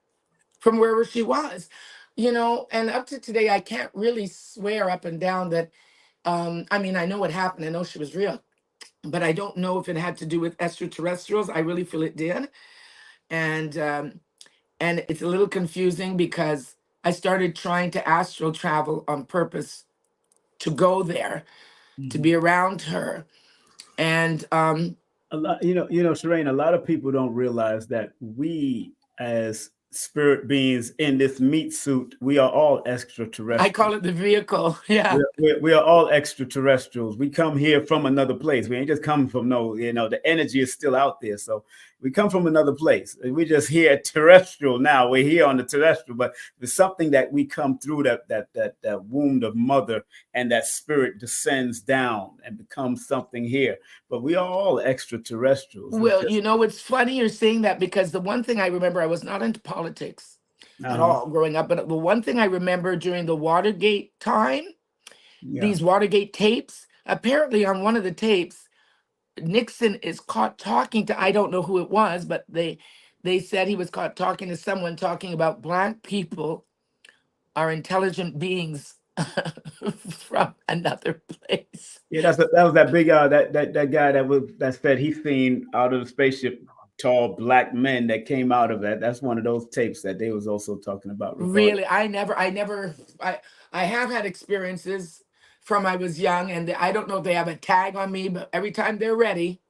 from wherever she was, and up to today, I can't really swear up and down that, I mean, I know what happened. I know she was real, but I don't know if it had to do with extraterrestrials. I really feel it did. And it's a little confusing because I started trying to astral travel on purpose to go there, to mhm. be around her. And A lot, Charane, a lot of people don't realize that we, as spirit beings in this meat suit, we are all I extraterrestrials. call it the vehicle. Yeah. We are all extraterrestrials. We come here from another place. We ain't just come from the energy is still out there. So we come from another place. We're just here terrestrial now. We're here on the terrestrial, but there's something that we come through that womb of mother, and that spirit descends down and becomes something here. But we are all extraterrestrials. It's Well, just it's funny you're saying that because the one thing I remember, I was not into politics at uh-huh. all growing up, but the one thing I remember during the Watergate time, Yeah. these Watergate tapes, apparently on one of the tapes, Nixon is caught talking to, I don't know who it was, but they said he was caught talking to someone talking about black people are intelligent beings from another place. Yeah, that was that big that guy that said he seen out of the spaceship tall black men that came out of that. That's one of those tapes that they was also talking about regarding. Really, I have had experiences from I was young, and I don't know if they have a tag on me, but every time they're ready,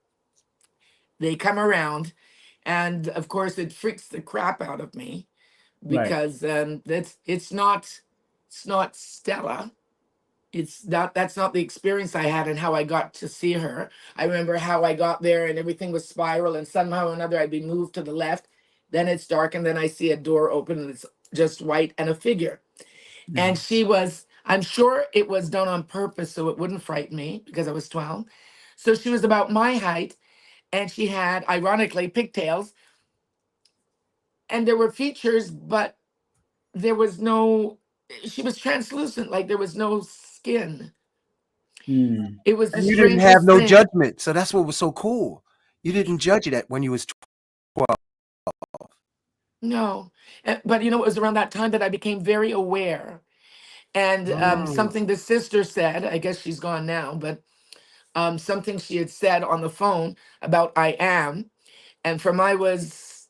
they come around, and of course, it freaks the crap out of me Right. because it's not Stella. That's not the experience I had and how I got to see her. I remember how I got there and everything was spiral, and somehow or another I'd be moved to the left. Then it's dark, and then I see a door open and it's just white and a figure. And Mhm. I'm sure it was done on purpose so it wouldn't frighten me because I was 12. So she was about my height, and she had, ironically, pigtails, and there were features, but there was no, she was translucent, like there was no skin. Hmm. It was the And you didn't have strangest no thing. judgment. So that's what was so cool. You didn't judge it at when you was 12. No. But it was around that time that I became very aware. And Oh. something the sister said, I guess she's gone now, but something she had said on the phone about I am. And from I was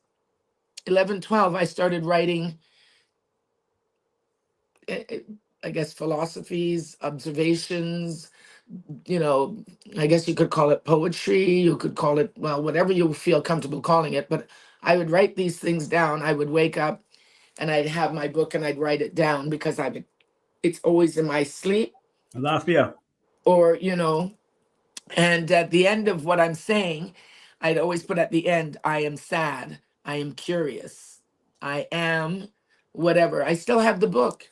11, 12, I started writing, eh, eh, I guess, philosophies, observations, I guess you could call it poetry. You could call it, well, whatever you feel comfortable calling it. But I would write these things down. I would wake up and I'd have my book and I'd write it down because it's always in my sleep Lafayette. or, and at the end of what I'm saying, I'd always put at the end, I am sad. I am curious. I am whatever. I still have the book,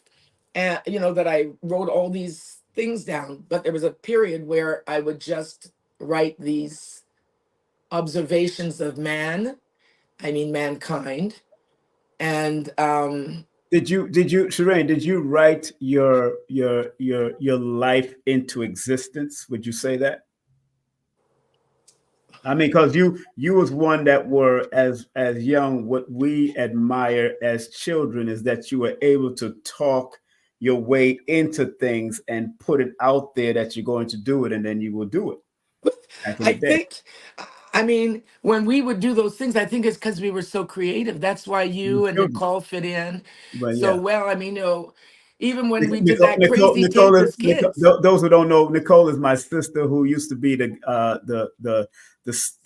and that I wrote all these things down, but there was a period where I would just write these observations of man, I mean mankind, and Shireen, did you write your life into existence? Would you say that? I mean, because you was one that were as young. What we admire as children is that you were able to talk your way into things and put it out there that you're going to do it, and then you will do it. Back in I the day, think, I mean, when we would do those things, I think it's because we were so creative. That's why you you and children. Nicole fit in But so yeah, well. I mean, Even when we did Nicole, that Nicole, crazy Nicole tape is, as kids. those who don't know, Nicole is my sister who used to be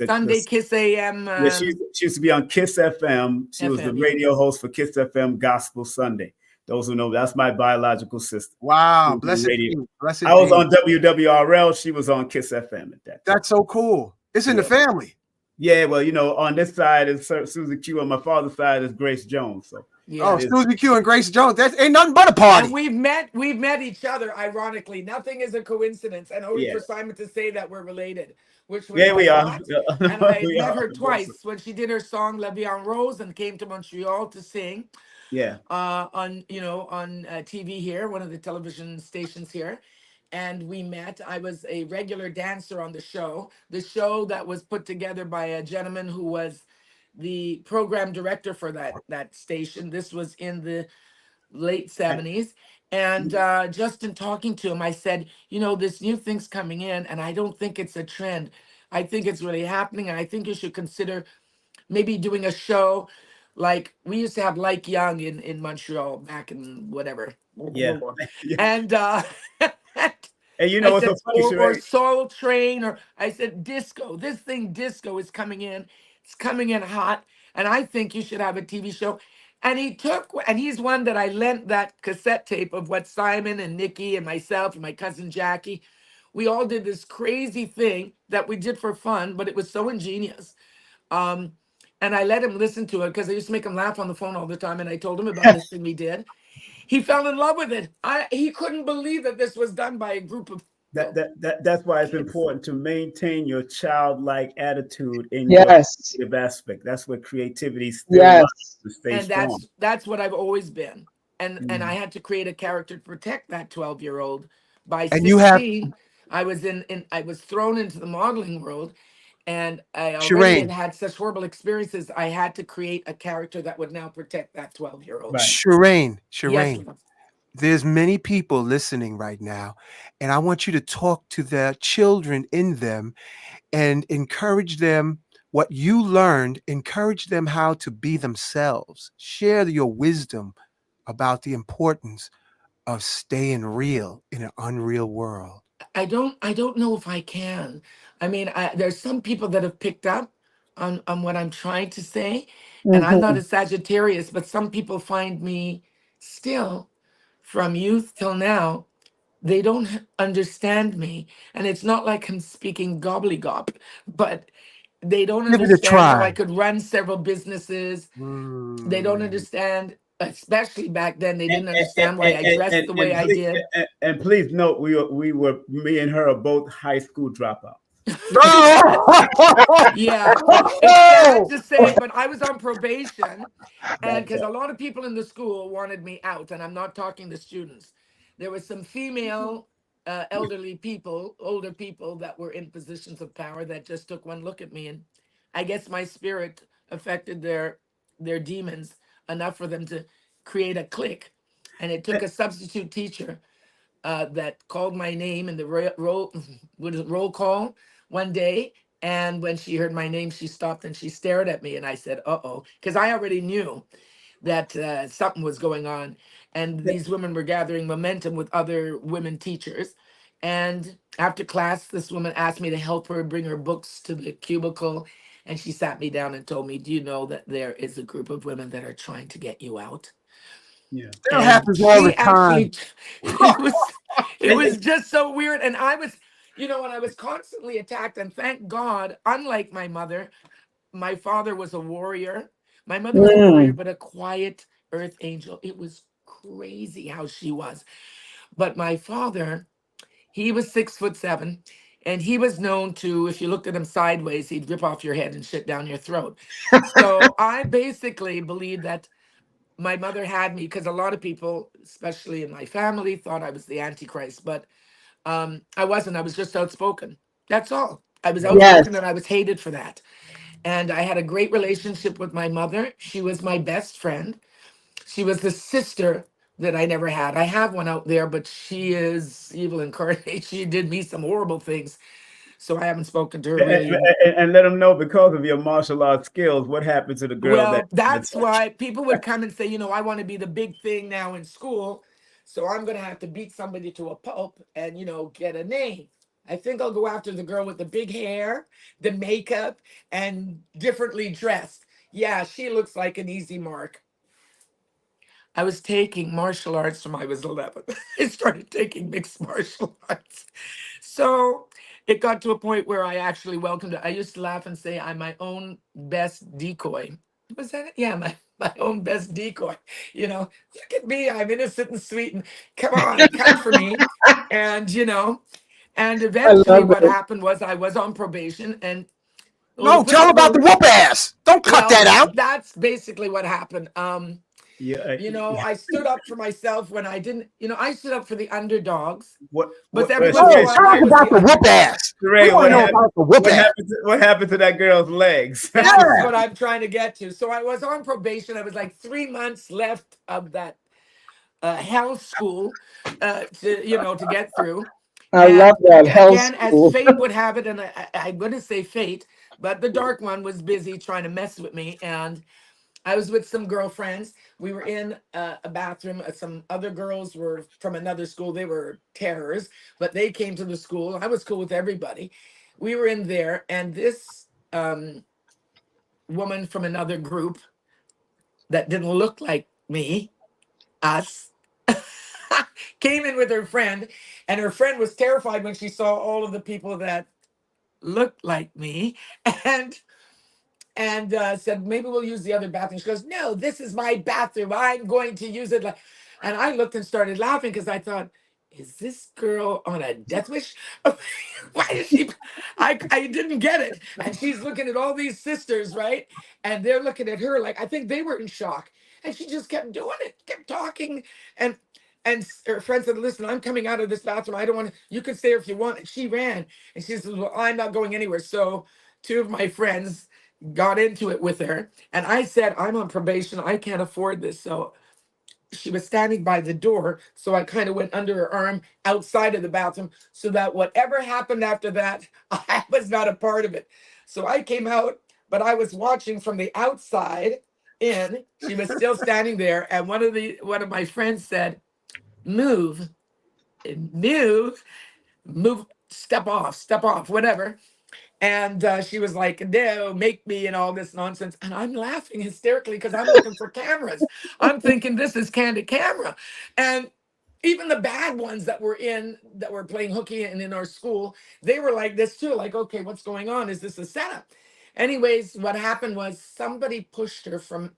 Sunday Kiss AM yeah, she used to be on Kiss FM. She was the FM, yeah. radio host for Kiss FM Gospel Sunday. Those who know, that's my biological sister. Wow, On blessed radio. be, blessed I was be. on WWRL. She was on Kiss FM at that time. That's so cool. It's in the Yeah. family. Yeah, well, you know, on this side is Susie Q. On my father's side is Grace Jones. So Yeah. Oh, it is. Susie Q and Grace Jones. That ain't nothing but a And party. we've met each other, ironically. Nothing is a coincidence. And only Yeah. for Simon to say that we're related, which was Yeah, by we are. lot. And I had We met are. her twice when she did her song La Vie en Rose and came to Montreal to sing Yeah. on TV here, one of the television stations here. And we met. I was a regular dancer on the show that was put together by a gentleman who was the program director for that station. This was in the late 70s. And just in talking to him, I said, this new thing's coming in, and I don't think it's a trend. I think it's really happening, and I think you should consider maybe doing a show like we used to have Like Young in Montreal back in whatever. Yeah. Yeah. And And you I know what's said, so funny, or Charane? Soul Train, or I said disco. This thing, disco, is coming in. It's coming in hot, and I think you should have a TV show. And he's one that I lent that cassette tape of what Simon and Nikki and myself and my cousin Jackie, we all did this crazy thing that we did for fun, but it was so ingenious. Um, and I let him listen to it because I used to make him laugh on the phone all the time. And I told him about this thing we did. He fell in love with it. He couldn't believe that this was done by a group of That's why it's kids. important to maintain your childlike attitude in your Yes. creative aspect. That's where creativity still Yes. lies to stay And strong. that's what I've always been. And I Mm. had to create a character to protect that 12-year-old. By And you have 16, I was I was thrown into the modeling world, and I already Charane. had such horrible experiences. I had to create a character that would now protect that 12-year-old. Right. Charane. Yes, Charane. There's many people listening right now, and I want you to talk to the children in them and encourage them what you learned, encourage them how to be themselves. Share your wisdom about the importance of staying real in an unreal world. I don't know if I can. I mean, there's some people that have picked up on what I'm trying to say, and I'm not Mhm. a Sagittarius, but some people find me still from youth till now. They don't understand me, and it's not like I'm speaking gobbledygook, but they don't Give it a understand how I try. could run several businesses. They don't Mm. understand, especially back then. They And, didn't understand why I dressed the way I did. please note we were me and her are both high school dropouts. Yeah, it's sad to say, but I was on probation, and because a lot of people in the school wanted me out, and I'm not talking to students. There was some female elderly people, older people that were in positions of power that just took one look at me, and I guess my spirit affected their demons enough for them to create a clique, and it took a substitute teacher that called my name in the roll call one day. And when she heard my name, she stopped and she stared at me. And I said, "Uh-oh," because I already knew that something was going on. And these women were gathering momentum with other women teachers. And after class, this woman asked me to help her bring her books to the cubicle. And she sat me down and told me, "Do you know that there is a group of women that are trying to get you out?" Yeah. That And happens all the she time. actually, it was just so weird. And I was, when I was constantly attacked, and thank God, unlike my mother, my father was a warrior. My mother was a warrior, Mm. but a quiet earth angel. It was crazy how she was. But my father, he was 6'7", and he was known to, if you looked at him sideways, he'd rip off your head and shit down your throat. So I basically believe that my mother had me because a lot of people, especially in my family, thought I was the Antichrist, but I wasn't. I was just outspoken. That's all. I was Right. Yes. outspoken and I was hated for that. And I had a great relationship with my mother. She was my best friend. She was the sister that I never had. I have one out there, but she is evil incarnate. She did me some horrible things. So I haven't spoken to her And, really in. and let them know, because of your martial arts skills, what happened to the girl that Well, that's why people would come and say, I want to be the big thing now in school. So I'm going to have to beat somebody to a pulp and, get a name. I think I'll go after the girl with the big hair, the makeup, and differently dressed. Yeah, she looks like an easy mark. I was taking martial arts from I was 11. I started taking mixed martial arts. So it got to a point where I actually welcomed it. I used to laugh and say, I'm my own best decoy. Was that it? Yeah, my own best decoy. Look at me. I'm innocent and sweet. And come on, come for me. And, and I eventually love what it. happened was I was on probation. And well, to No, put tell it about the more, whoop ass. Don't cut well, that out. that's basically what happened. Yeah. I stood up for myself when I didn't, I stood up for the underdogs, What? but Well, everybody No, thought tell I us was about the the whoop underdog. ass. We Ray, want what to know happened? about the whoop ass. What happened to that girl's legs? That's Yeah. what I'm trying to get to. So I was on probation. I was like 3 months left of that health school to get through. I love And that health again, as school. fate would have it, and I'm going to say fate, but the dark one was busy trying to mess with me. And I was with some girlfriends. We were in a bathroom. Some other girls were from another school. They were terrors, but they came to the school. I was cool with everybody. We were in there, and this woman from another group that didn't look like me, us, came in with her friend, and her friend was terrified when she saw all of the people that looked like me, and said, maybe we'll use the other bathroom. She goes, no, this is my bathroom. I'm going to use it. And I looked and started laughing because I thought, is this girl on a death wish? Why is she? I didn't get it. And she's looking at all these sisters, right? And they're looking at her like, I think they were in shock. And she just kept doing it, kept talking. And her friend said, listen, I'm coming out of this bathroom. I don't want to, you can stay here if you want. And she ran. And she says, well, I'm not going anywhere. So two of my friends got into it with her. And I said, I'm on probation. I can't afford this. So she was standing by the door. So I kind of went under her arm outside of the bathroom so that whatever happened after that, I was not a part of it. So I came out, but I was watching from the outside in. She was still standing there. And one of my friends said, move, move, move, step off, whatever. And she was like, no, make me and all this nonsense. And I'm laughing hysterically because I'm looking for cameras. I'm thinking this is candid camera. And even the bad ones that were playing hooky and in our school, they were like this too. Like, okay, what's going on? Is this a setup? Anyways, what happened was somebody pushed her from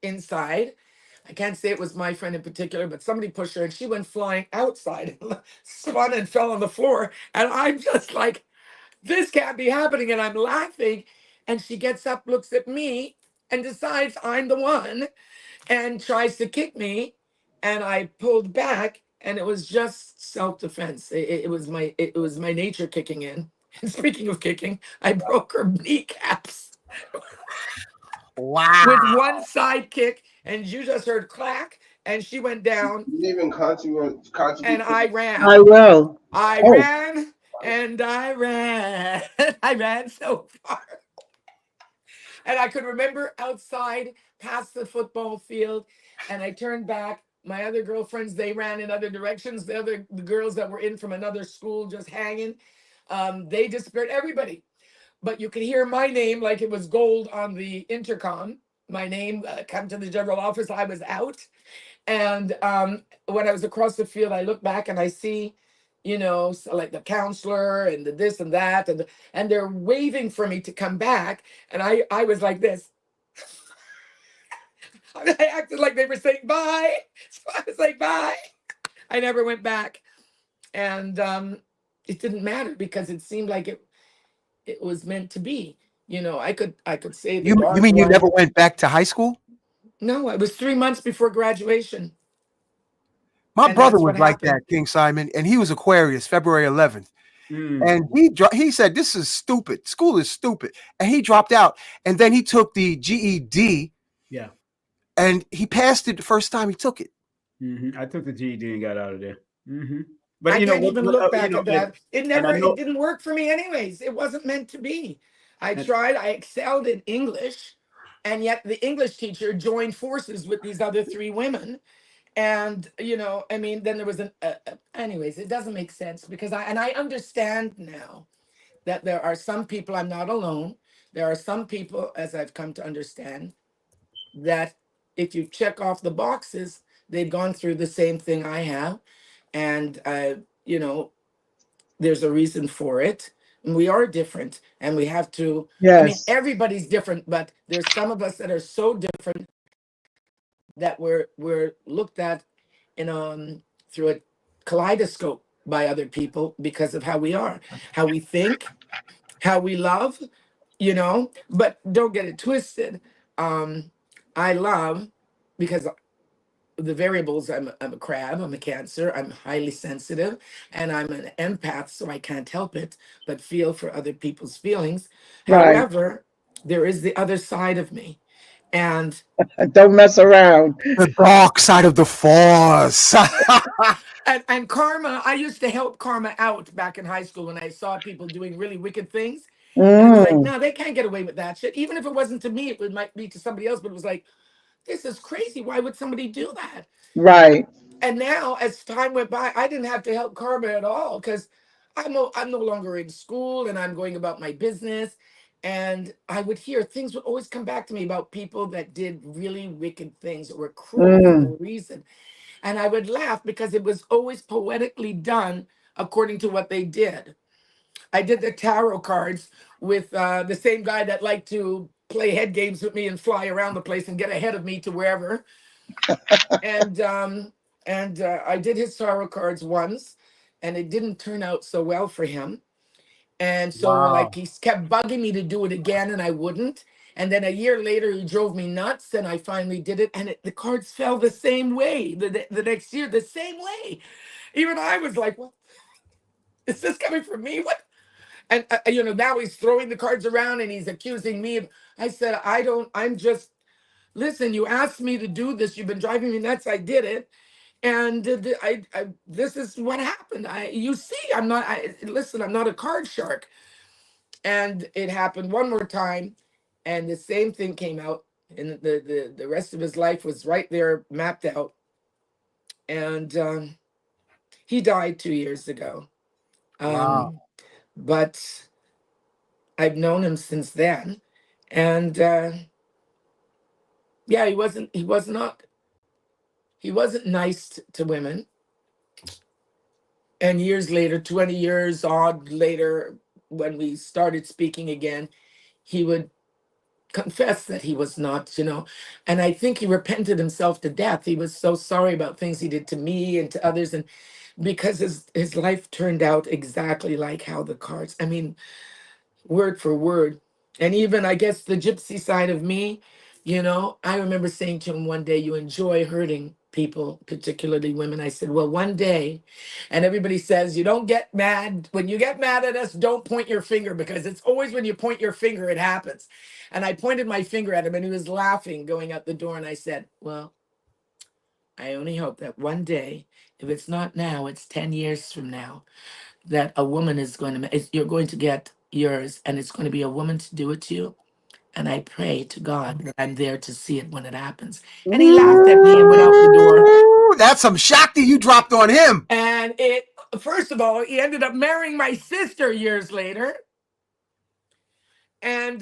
inside. I can't say it was my friend in particular, but somebody pushed her and she went flying outside, spun and fell on the floor. And I'm just like, this can't be happening. And I'm laughing. And she gets up, looks at me, and decides I'm the one and tries to kick me. And I pulled back, and it was just self-defense. It was my nature kicking in. And speaking of kicking, I broke her kneecaps with Wow. one side kick, and you just heard clack, and she went down, You even and contribute to I the ran. I will. I Oh, ran and I ran. I ran so far. And I could remember outside past the football field, and I turned back. My other girlfriends, they ran in other directions. The girls that were in from another school just hanging, they disappeared. Everybody. But you could hear my name like it was gold on the intercom. My name, come to the general office. I was out. And when I was across the field, I look back and I see, so like the counselor and the this and that, and they're waving for me to come back. And I was like this. I acted like they were saying bye. So I was like, bye. I never went back. And it didn't matter because it seemed like it was meant to be. I could say the You dark mean you one. never went back to high school? No, it was 3 months before graduation. My And brother that's was what like happened. that, King Simon, and he was Aquarius, February 11th. Mm, And he said, this is stupid. School is stupid. And he dropped out. And then he took the GED yeah. and he passed it the first time he took it. I took the GED and got out of there. But I you know can't what? even look back at that. And I It know. didn't work for me anyways. It wasn't meant to be. I And, tried, I excelled in English, and yet the English teacher joined forces with these other three women. And I mean, then there was anyways, it doesn't make sense because I understand now that there are some people, I'm not alone. There are some people, as I've come to understand, that if you check off the boxes, they've gone through the same thing I have. And, you know, there's a reason for it. And we are different and we have to, I mean, Yes. everybody's different, but there's some of us that are so different that we're looked at in through a kaleidoscope by other people because of how we are, how we think, how we love, but don't get it twisted. I love because the variables, I'm a crab, I'm a Cancer, I'm highly sensitive, and I'm an empath, so I can't help it but feel for other people's feelings. Right. However, there is the other side of me. And Don't mess around. The dark side of the force. and karma, I used to help karma out back in high school when I saw people doing really wicked things. And it was like, Mm, no, they can't get away with that shit. Even if it wasn't to me, it might be to somebody else, but it was like, this is crazy. Why would somebody do that? right. And now, as time went by, I didn't have to help karma at all because I'm no longer in school and I'm going about my business. And I would hear things would always come back to me about people that did really wicked things or were cruel for Mm. no reason. And I would laugh because it was always poetically done according to what they did. I did the tarot cards with the same guy that liked to play head games with me and fly around the place and get ahead of me to wherever. And I did his tarot cards once, and it didn't turn out so well for him. And so like Wow. he kept bugging me to do it again, and I wouldn't. And then a year later, he drove me nuts, and I finally did it. And the cards fell the same way the next year, the same way. Even I was like, "What is this coming from me? What?" And now he's throwing the cards around and he's accusing me of. I said, I don't. I'm just. Listen, you asked me to do this. You've been driving me nuts. I did it, and this is what happened. You see, I'm not. Listen, I'm not a card shark. And it happened one more time, and the same thing came out, and the rest of his life was right there mapped out. And he died 2 years ago. Wow. Um, but I've known him since then, and yeah, he wasn't nice to women. And years later, 20 years odd later, when we started speaking again, he would confess that he was not, and I think he repented himself to death. He was so sorry about things he did to me and to others, and because his life turned out exactly like how the cards, I mean, word for word. And even I guess the gypsy side of me, I remember saying to him one day, you enjoy hurting people, particularly women. I said, well, one day, and everybody says, you don't get mad. When you get mad at us, don't point your finger because it's always when you point your finger, it happens. And I pointed my finger at him and he was laughing going out the door. And I said, well, I only hope that one day, if it's not now, it's 10 years from now, that a woman is going to, you're going to get yours and it's going to be a woman to do it to you. And I pray to God that I'm there to see it when it happens. And he laughed at me and went out the door. Ooh, that's some Shakti you dropped on him. And first of all, he ended up marrying my sister years later. And,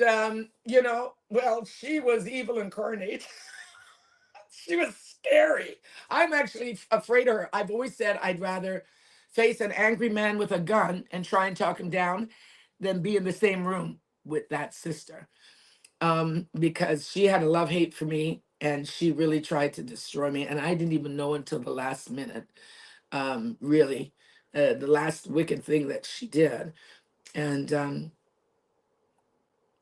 well, she was evil incarnate. She was scary. I'm actually afraid of her. I've always said I'd rather face an angry man with a gun and try and talk him down than be in the same room with that sister. Because she had a love hate for me and she really tried to destroy me. And I didn't even know until the last minute, really, the last wicked thing that she did. And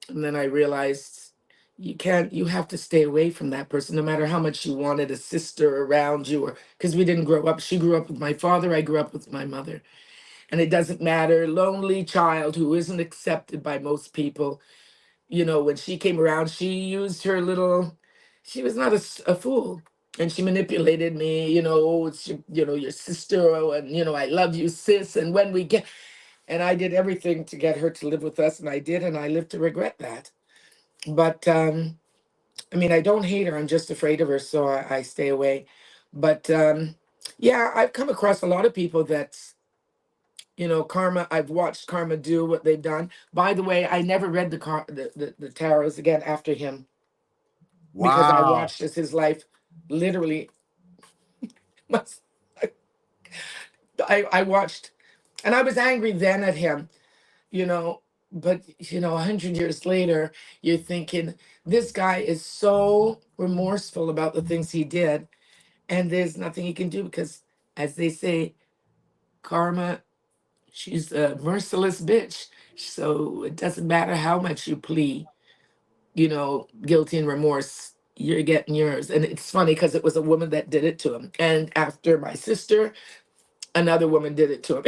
then I realized you have to stay away from that person, no matter how much you wanted a sister around you, or because we didn't grow up. She grew up with my father, I grew up with my mother. And it doesn't matter, lonely child who isn't accepted by most people. When she came around, she used her little, she was not a fool. And she manipulated me, oh, it's your sister, oh, and I love you, sis. And when we get, and I did everything to get her to live with us, and I did, and I live to regret that. But I mean, I don't hate her. I'm just afraid of her, so I stay away. But yeah, I've come across a lot of people that, karma. I've watched karma do what they've done. By the way, I never read the tarots again after him, because I Wow. watched as his life literally was. I watched, and I was angry then at him, you know. But 100 years later, you're thinking this guy is so remorseful about the things he did, and there's nothing he can do because, as they say, karma. She's a merciless bitch. So it doesn't matter how much you plea, guilty and remorse, you're getting yours. And it's funny because it was a woman that did it to him. And after my sister, another woman did it to him.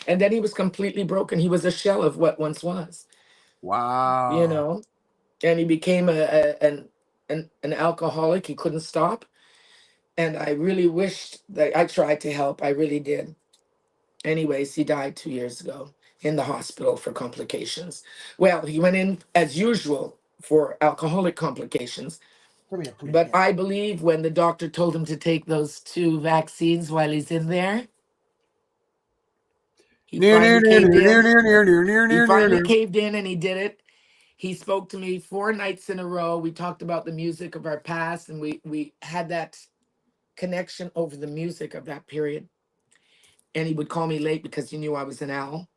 And then he was completely broken. He was a shell of what once was, you Wow. know, and he became an alcoholic. He couldn't stop. And I really wished that I tried to help. I really did. Anyways, he died 2 years ago in the hospital for complications. Well, he went in as usual for alcoholic complications. Come here, put it But down. I believe when the doctor told him to take those 2 vaccines while he's in there, he Near, near, finally near, caved near, near, in. near, near, near, near, He near, near, finally near. caved in and he did it. He spoke to me 4 nights in a row. We talked about the music of our past, and we had that connection over the music of that period. And he would call me late because he knew I was an owl,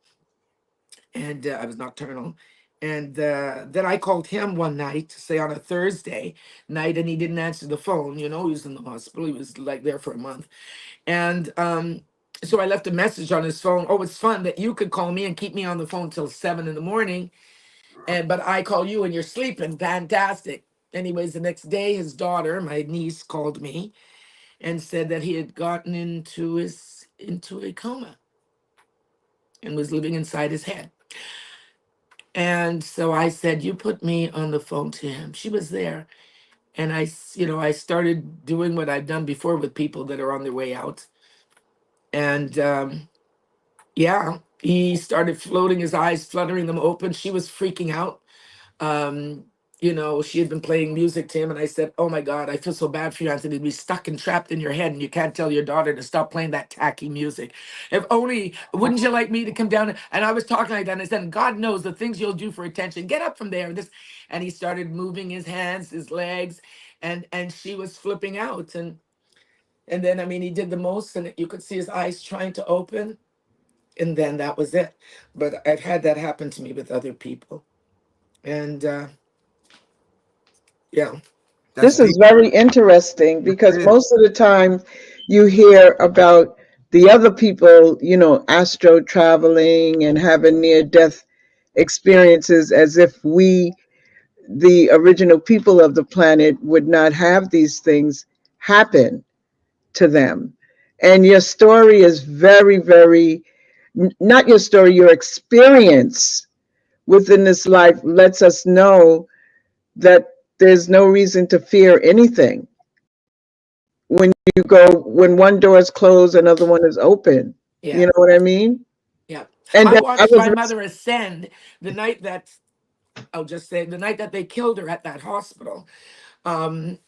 and I was nocturnal. And then I called him one night, say on a Thursday night, and he didn't answer the phone. He was in the hospital. He was like there for a month. And so I left a message on his phone. Oh, it's fun that you could call me and keep me on the phone till 7 in the morning. But I call you and you're sleeping. Fantastic. Anyways, the next day, his daughter, my niece, called me and said that he had gotten into a coma and was living inside his head. And so I said, you put me on the phone to him. She was there. And I started doing what I've done before with people that are on their way out. And yeah, he started floating, his eyes fluttering them open. She was freaking out. Um, she had been playing music to him, and I said, "Oh my God, I feel so bad for you, Anthony, to be stuck and trapped in your head, and you can't tell your daughter to stop playing that tacky music. If only, wouldn't you like me to come down?" And I was talking like that, and I said, "God knows the things you'll do for attention. Get up from there." And he started moving his hands, his legs, and she was flipping out, and then he did the most, and you could see his eyes trying to open, and then that was it. But I've had that happen to me with other people, and yeah. That's This is deep. very interesting Yes, because it is. most of the time you hear about the other people, astro traveling and having near death experiences as if we, the original people of the planet, would not have these things happen to them. And your story is very, very, not your story, your experience within this life lets us know that there's no reason to fear anything. When one door is closed, another one is open. You Yeah. know what I mean? Yeah. And I that I watched my was mother ascend the night that, I'll just say, the night that they killed her at that hospital. Um,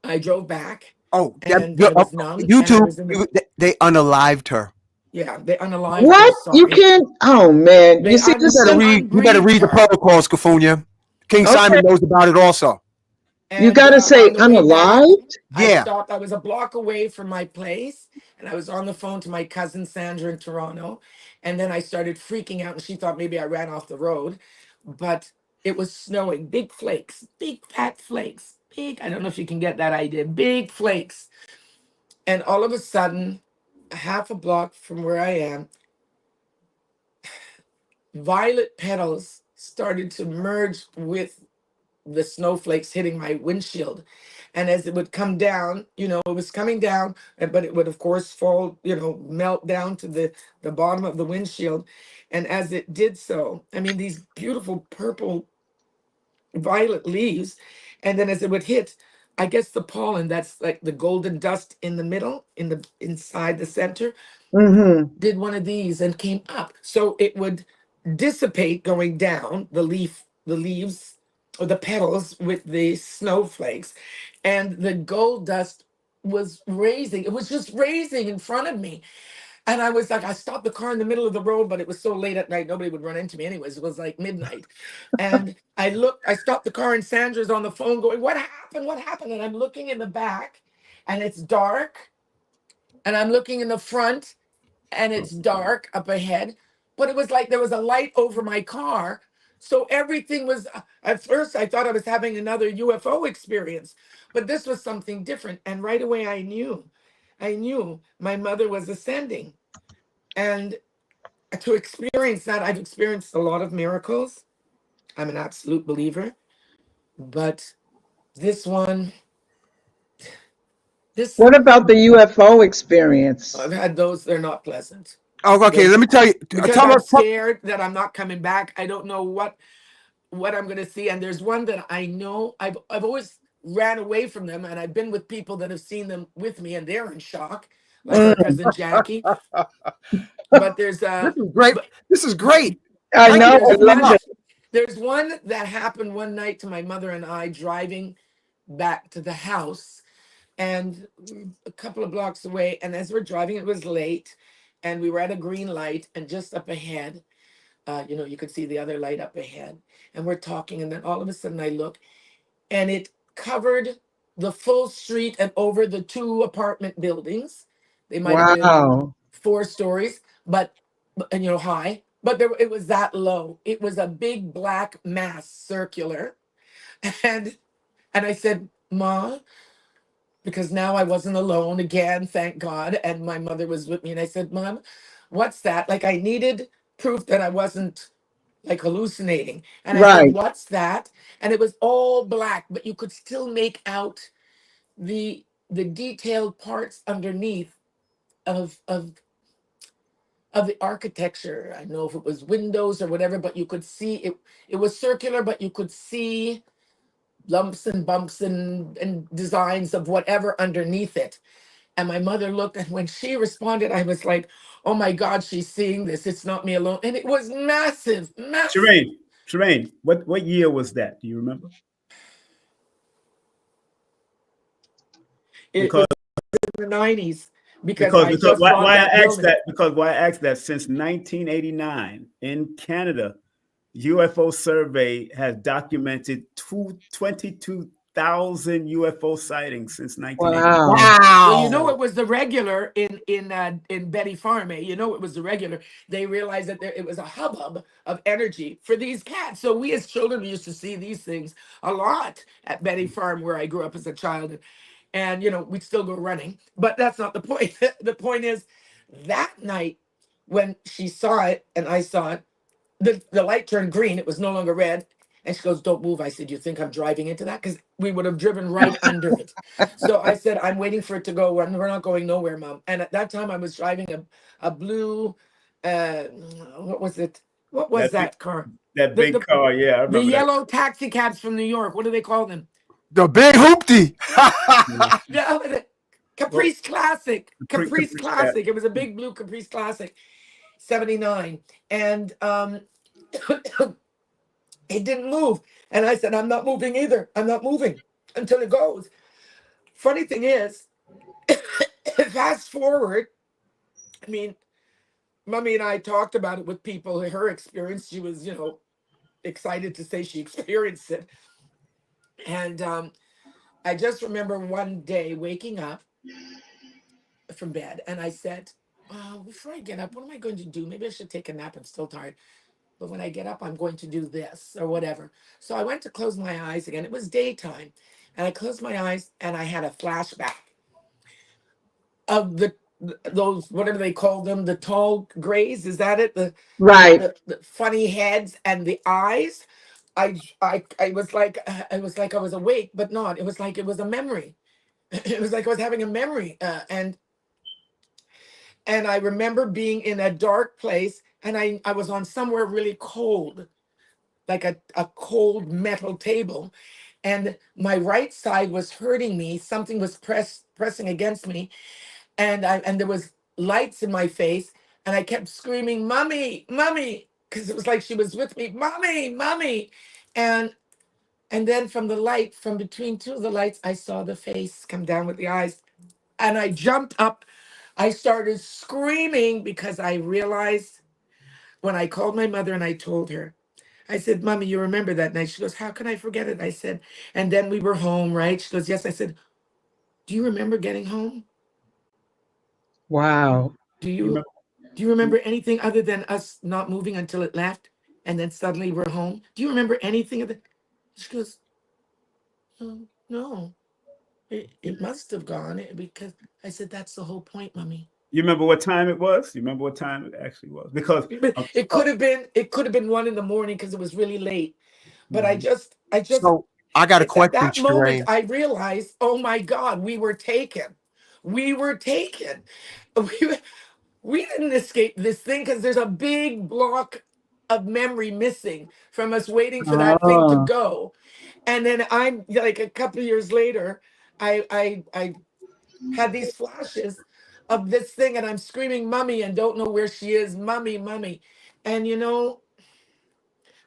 I drove back Oh, and I was numb and I YouTube. was in the, They unalived her. yeah, they unalived her. what you Sorry. can't. Oh man, you They see You this better they thing. read. You better unbreathed read the her. protocols, Kufunya. King Okay, Simon knows about it also. you And got to say on the way back, unalived. I Yeah. stopped. I was a block away from my place, and I was on the phone to my cousin Sandra in Toronto. And then I started freaking out, and she thought maybe I ran off the road, but it was snowing, big flakes, big fat flakes, big. I don't know if you can get that idea, big flakes. And all of a sudden, a half a block from where I am, violet petals started to merge with the snowflakes hitting my windshield. And as it would come down, it was coming down, but it would of course fall, melt down to the bottom of the windshield. And as it did so, these beautiful purple violet leaves, and then as it would hit, I guess the pollen, that's like the golden dust in the middle, inside the center, Mm-hmm. did one of these and came up. So it would dissipate going down the leaves or the petals with the snowflakes. And the gold dust was raising. It was just raising in front of me. And I was like, I stopped the car in the middle of the road, but it was so late at night, nobody would run into me anyways. It was like midnight. And I stopped the car, and Sandra's on the phone going, what happened? What happened? And I'm looking in the back, and it's dark. And I'm looking in the front, and it's dark up ahead. But it was like there was a light over my car. So everything was, at first, I thought I was having another UFO experience, but this was something different. And right away, I knew my mother was ascending. And to experience that, I've experienced a lot of miracles. I'm an absolute believer. But this one, What about the UFO experience? I've had those, they're not pleasant. Oh, okay. Let me tell you. Because Tell me. I'm scared that I'm not coming back. I don't know what I'm going to see. And there's one that I know I've always ran away from them, and I've been with people that have seen them with me, and they're in shock, like our cousin Jackie. But there's This is great. but This is great. I know. I there's love one, it. there's one that happened one night to my mother and I driving back to the house, and a couple of blocks away. And as we're driving, it was late, and we were at a green light, and just up ahead, you could see the other light up ahead, and we're talking, and then all of a sudden I look, and it covered the full street and over the two apartment buildings. They might have been Wow. 4 stories, and high, but it was that low. It was a big black mass, circular, and I said, Ma, because now I wasn't alone again, thank God, and my mother was with me, and I said, Mom, what's that? Like, I needed proof that I wasn't like hallucinating. And I said, Right. what's that? And it was all black, but you could still make out the detailed parts underneath of the architecture. I don't know if it was windows or whatever, but you could see it. It was circular, but you could see lumps and bumps and designs of whatever underneath it. And my mother looked, and when she responded, I was like, oh my God, she's seeing this. It's not me alone. And it was massive, massive. Charane, what year was that? Do you remember? It Because was in the 90s, because I because just bought why I that asked building. that, because why I asked that, since 1989 in Canada, UFO survey has documented 22,000 UFO sightings since 1989. Wow. Well, you know, Wow. it was the regular in Betty Farm. You know, it was the regular. They realized that it was a hubbub of energy for these cats. So we as children used to see these things a lot at Betty Farm, where I grew up as a child, and we'd still go running. But that's not the point. The point is, that night when she saw it and I saw it, the light turned green. It was no longer red. And she goes, don't move. I said, you think I'm driving into that? Because we would have driven right under it. So I said, I'm waiting for it to go. We're not going nowhere, Mom. And at that time, I was driving a blue, what was it? What was That big, that car? that The, big the, car, yeah, I the remember that. yellow taxi cabs from New York. What do they call them? The big hoopty. Yeah. Yeah, Well, Caprice Classic. Caprice yeah. Classic. It was a big blue Caprice Classic, 79. And it didn't move. And I said, I'm not moving either. I'm not moving until it goes. Funny thing is, fast forward, I mean, Mummy and I talked about it with people, her experience. She was, excited to say she experienced it. And I just remember one day waking up from bed, and I said, oh, before I get up, what am I going to do? Maybe I should take a nap. I'm still tired. But when I get up, I'm going to do this or whatever. So I went to close my eyes again. It was daytime. And I closed my eyes, and I had a flashback of those, whatever they call them, the tall grays. Is that it? The the, Right. the, the funny heads and the eyes. I was like, I was awake, but not. It was like it was a memory. It was like I was having a memory. And I remember being in a dark place, and I was on somewhere really cold, like a cold metal table, and my right side was hurting me. Something was pressing against me, and there was lights in my face, and I kept screaming, "Mommy, mommy," because it was like she was with me, "Mommy, mommy," and then from the light, from between two of the lights, I saw the face come down with the eyes, and I jumped up. I started screaming because I realized when I called my mother and I told her, I said, Mommy, you remember that night? She goes, How can I forget it? I said, and then we were home, right? She goes, Yes. I said, Do you remember getting home? Wow. Do You you remember? do you remember anything other than us not moving until it left? And then suddenly we're home. Do you remember anything of the She goes, No. It must have gone because I said that's the whole point, Mommy. You remember what time it was? You remember what time it actually was? Because But it could have been 1 in the morning because it was really late. But I Mhm. just So I got a it's at question, that moment Charane. I realized, oh my God, we were taken. We were taken. We, we didn't escape this thing because there's a big block of memory missing from us waiting for that thing to Oh. go. And then I'm like a couple of years later, I had these flashes of this thing and I'm screaming mummy and don't know where she is, mummy, mummy. And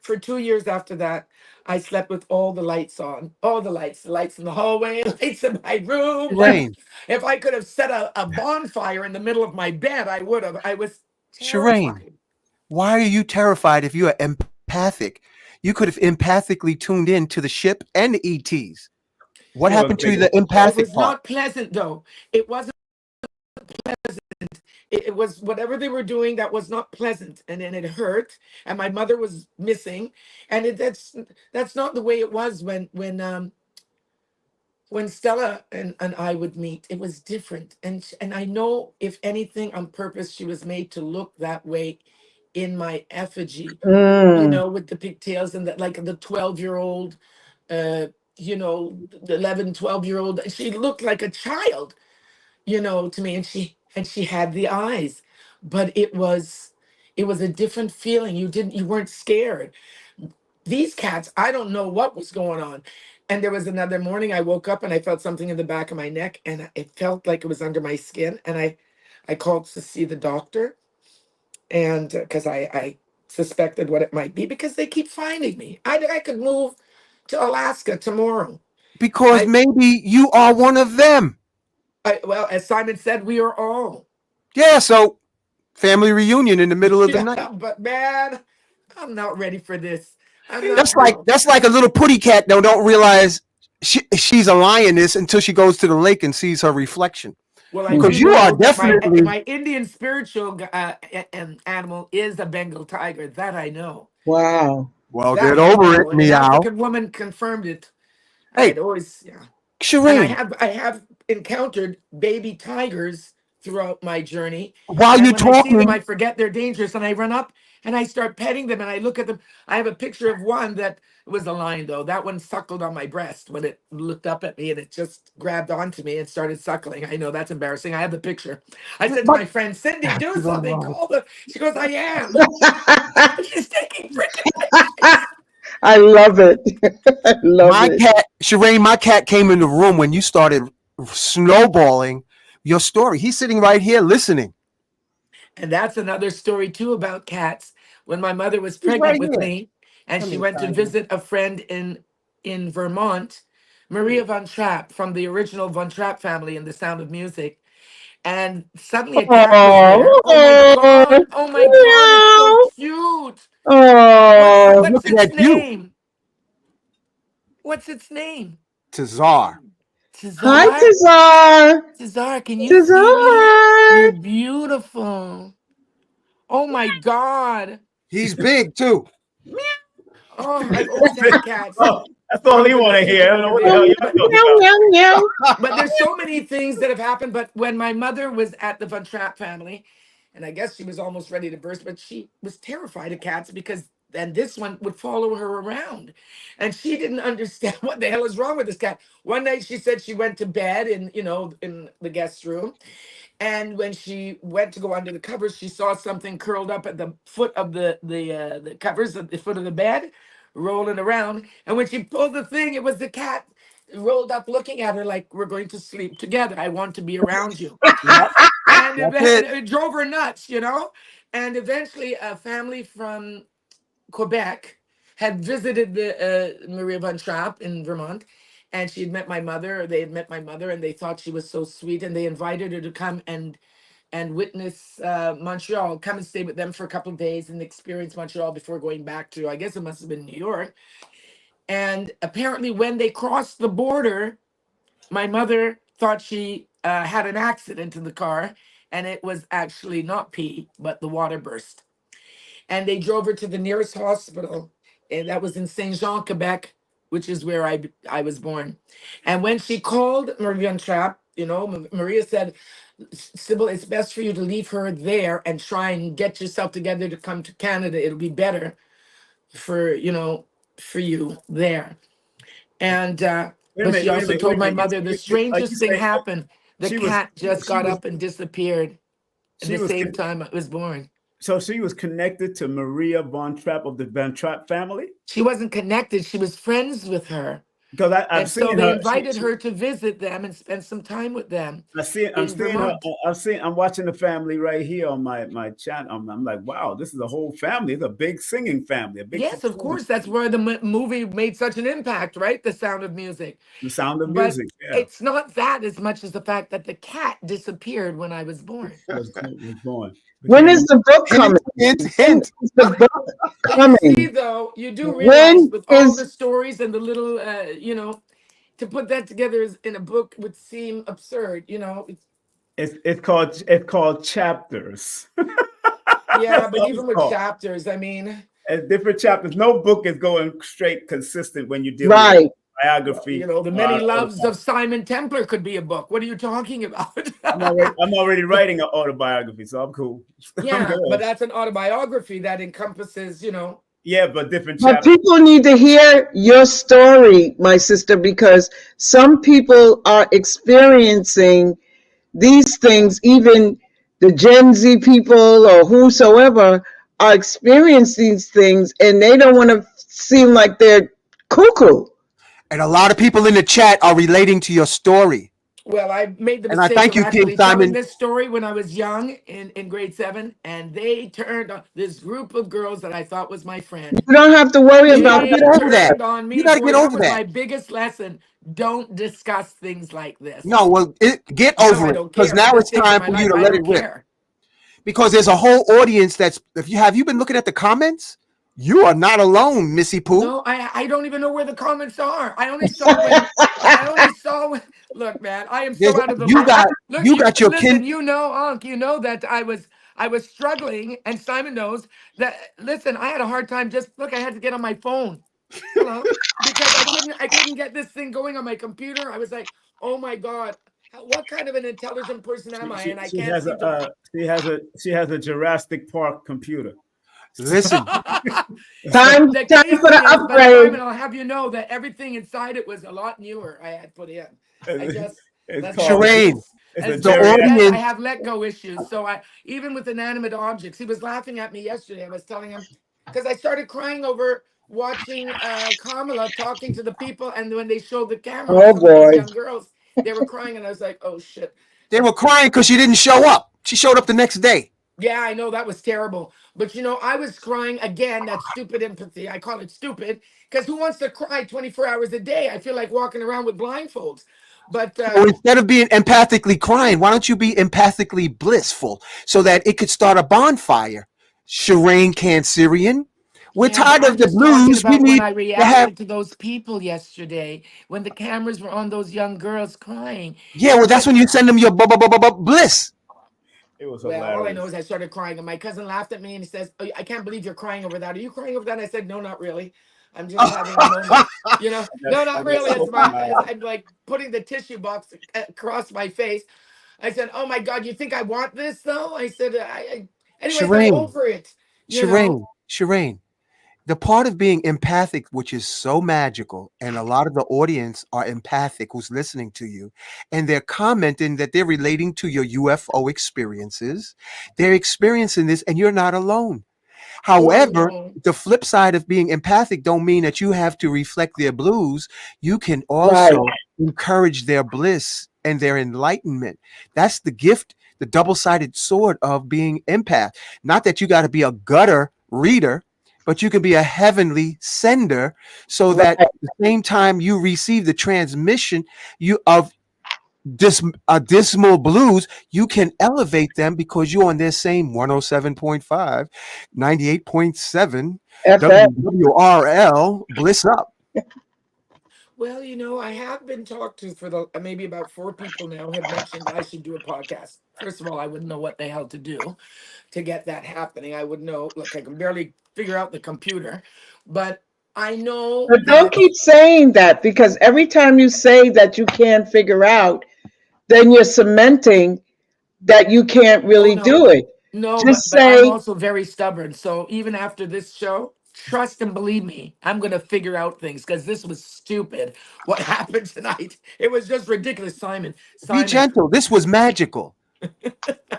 for 2 years after that, I slept with all the lights on, all the lights in the hallway, lights in my room. Lights. Charane, If I could have set a bonfire in the middle of my bed, I would have. I was Charane, terrified. why are you terrified if you are empathic? You could have empathically tuned in to the ship and the ETs. What Well, happened to the It empathic was part? not pleasant though. It wasn't pleasant. It was whatever they were doing that was not pleasant, and then it hurt. And my mother was missing, and that's not the way it was when Stella and I would meet. It was different, and I know if anything on purpose, she was made to look that way in my effigy. Mm. With the pigtails and like the 12-year-old, uh, the 11, 12-year-old. She looked like a child to me, and she had the eyes, but it was a different feeling. You weren't scared. These cats, I don't know what was going on. And there was another morning I woke up and I felt something in the back of my neck, and it felt like it was under my skin, and I called to see the doctor, and because I suspected what it might be, because they keep finding me. I could move to Alaska tomorrow. Because I, maybe you are one of them. well, as Simon said, we are all. Yeah, so family reunion in the middle of the Yeah, night. but man, I'm not ready for this. I'm That's not. like No. that's like a little putty cat that don't realize she's a lioness until she goes to the lake and sees her reflection. Well, I Because do you are know that my definitely my Indian spiritual animal is a Bengal tiger. That I know. Wow. well. That Get I over it, know. And an meow. African woman confirmed it. Hey, I'd always, yeah. And I Charane, have I have encountered baby tigers throughout my journey. while And you're when I see them, talking, I forget they're dangerous and I run up and I start petting them and I look at them. I have a picture of one that was a lion though. That one suckled on my breast when it looked up at me and it just grabbed onto me and started suckling. I know that's embarrassing. I have the picture. I said to but my friend Cindy, do something. Call the. She goes, I am. She's taking freaking pictures. I love it. I love my it. cat, Charane, my cat came in the room when you started snowballing your story. He's sitting right here listening. And that's another story too about cats. When my mother was He's pregnant right with here. me and Come she here, went to Tiger. visit a friend in Vermont, Maria von Trapp from the original Von Trapp family in The Sound of Music. And suddenly a cat was there. Oh, Oh my God. Oh my God. It's so meow. cute. What's Oh, what's Looking its at you, name? What's its name? Tazar. hi, Cesar? Tazar. Cesar, can you see me? Tazar. You're beautiful. Oh my God. He's big too. Oh, I've always had cats. Oh, that's all Oh, he but want this to is hear. I don't know another what the big. hell Meow, y'all talking meow, about. meow, meow. But there's so many things that have happened. But when my mother was at the Von Trapp family, and I guess she was almost ready to burst, but she was terrified of cats because then this one would follow her around, and she didn't understand what the hell is wrong with this cat. One night she said she went to bed in the guest room, and when she went to go under the covers, she saw something curled up at the foot of the covers at the foot of the bed, rolling around. And when she pulled the thing, it was the cat rolled up, looking at her like, "We're going to sleep together. I want to be around you." Yep, And that's and it. it drove her nuts. And eventually, a family from Quebec had visited the Maria von Trapp in Vermont, and she had met my mother. They had met my mother, and they thought she was so sweet, and they invited her to come and witness Montreal, come and stay with them for a couple of days and experience Montreal before going back to, I guess it must have been New York. And apparently, when they crossed the border, my mother thought she had an accident in the car, and it was actually not pee, but the water burst. And they drove her to the nearest hospital, and that was in Saint Jean, Quebec, which is where I was born. And when she called Maria Trap, Maria said, Sybil, it's best for you to leave her there and try and get yourself together to come to Canada. It'll be better for for you there. And Wait a but she minute, wait a also minute, wait told a my minute. mother the strangest thing happened. The she was cat just she got was up and disappeared at she the was same con- time I was born. so she was connected to Maria Von Trapp of the Von Trapp family? She wasn't connected. She was friends with her. Because I'm And so seeing they her. invited her to visit them and spend some time with them I'm in seeing her. Vermont. I'm watching the family right here on my channel. I'm like, wow, this is a whole family. It's a big singing family, a big Yes, of performing course. That's family. where the movie made such an impact, right? The Sound of Music. The Sound of But Music. Yeah, it's not that as much as the fact that the cat disappeared when I was born. was born. When Became is the book Hint, coming? hint, When hint. is the book You see, coming? though, you do realize When with all the is stories and the little, to put that together in a book would seem absurd. it's called chapters. Yeah, That's but all it's even with called. chapters, I mean, And different chapters. No book is going straight consistent when you're dealing with right? biography the or many loves of autobiography. Simon Templar could be a book. What are you talking about? I'm already writing an autobiography, so I'm cool. I'm Yeah, but good. that's an autobiography that encompasses, Yeah, but different But chapters. people need to hear your story, my sister, because some people are experiencing these things, even the Gen Z people or whosoever are experiencing these things, and they don't want to seem like they're cuckoo. And a lot of people in the chat are relating to your story. Well, I made the And I mistake thank of you, King actually telling Simon. this story when I was young in grade 7, and they turned on this group of girls that I thought was my friend. You don't have to worry You got about to get They that. over that. turned on You me. got to Boy, get that over was that. my biggest lesson. Don't discuss things like this. No, well, get No, over I it don't because care. At now this it's stage of time my for you life, to I let it don't rip. care. Because there's a whole audience that's. If you been looking at the comments, you are not alone, Missy Pooh. No, I don't even know where the comments are. I only saw when look, man, I am There's so out of the you loop. got Look, you got your kin. listen, Unc, you know that I was struggling, and Simon knows that. Listen, I had a hard time. Just look, I had to get on my phone. Hello, because I couldn't get this thing going on my computer. I was like, oh my god, what kind of an intelligent person am She, I? she, And I she can't has seem to. a Jurassic Park computer. Listen, The Time for crazy the is, but upgrade. Simon, I'll have you know that everything inside it was a lot newer. I had put in. I just It's let's called just Charane, it's a as the Jeffrey says, I geriatric. audience. have let go issues. So I even with inanimate objects, he was laughing at me yesterday. I was telling him because I started crying over watching Kamala talking to the people, and when they showed the camera on Oh some of these boy. young girls, they were crying, and I was like, oh shit. They were crying because she didn't show up. She showed up the next day. Yeah, I know that was terrible. But I was crying again, that stupid empathy. I call it stupid because who wants to cry 24 hours a day? I feel like walking around with blindfolds. But So instead of being empathically crying, why don't you be empathically blissful so that it could start a bonfire? Charane Cancerian. We're yeah, but tired I'm of the just talking blues. We about when need I to have. reacted to those people yesterday, when the cameras were on those young girls crying. Yeah, well, that's But when you send them your bliss. It was well, all I know hilarious. is I started crying, and my cousin laughed at me and he says, "Oh, I can't believe you're crying over that. Are you crying over that?" I said, "No, not really. I'm just having a moment." No, I not just really. It's opened my, my it's, eyes. I'm like putting the tissue box across my face. I said, "Oh my God, you think I want this though?" I said, anyways, I'm Charane, over it. Charane. The part of being empathic, which is so magical, and a lot of the audience are empathic who's listening to you, and they're commenting that they're relating to your UFO experiences. They're experiencing this, and you're not alone. Oh, I However, know. the flip side of being empathic don't mean that you have to reflect their blues. You can Right. also encourage their bliss and their enlightenment. That's the gift, the double-sided sword of being empath. Not that you got to be a gutter reader. but you can be a heavenly sender, so that Right. at the same time you receive the transmission you of dismal blues, you can elevate them because you're on their same 107.5, 98.7 FM. WRL bliss up. Well, I have been talked to for the maybe about four people now have mentioned I should do a podcast. First of all, I wouldn't know what the hell to do to get that happening. I would know, look, I can barely figure out the computer, but I know But don't that. keep saying that, because every time you say that you can't figure out, then you're cementing that you can't Oh really no, do it. no, Just but I'm say, also very stubborn. So even after this show, trust and believe me, I'm gonna figure out things because this was stupid. What happened tonight? It was just ridiculous, Simon. Be Simon. gentle. This was magical.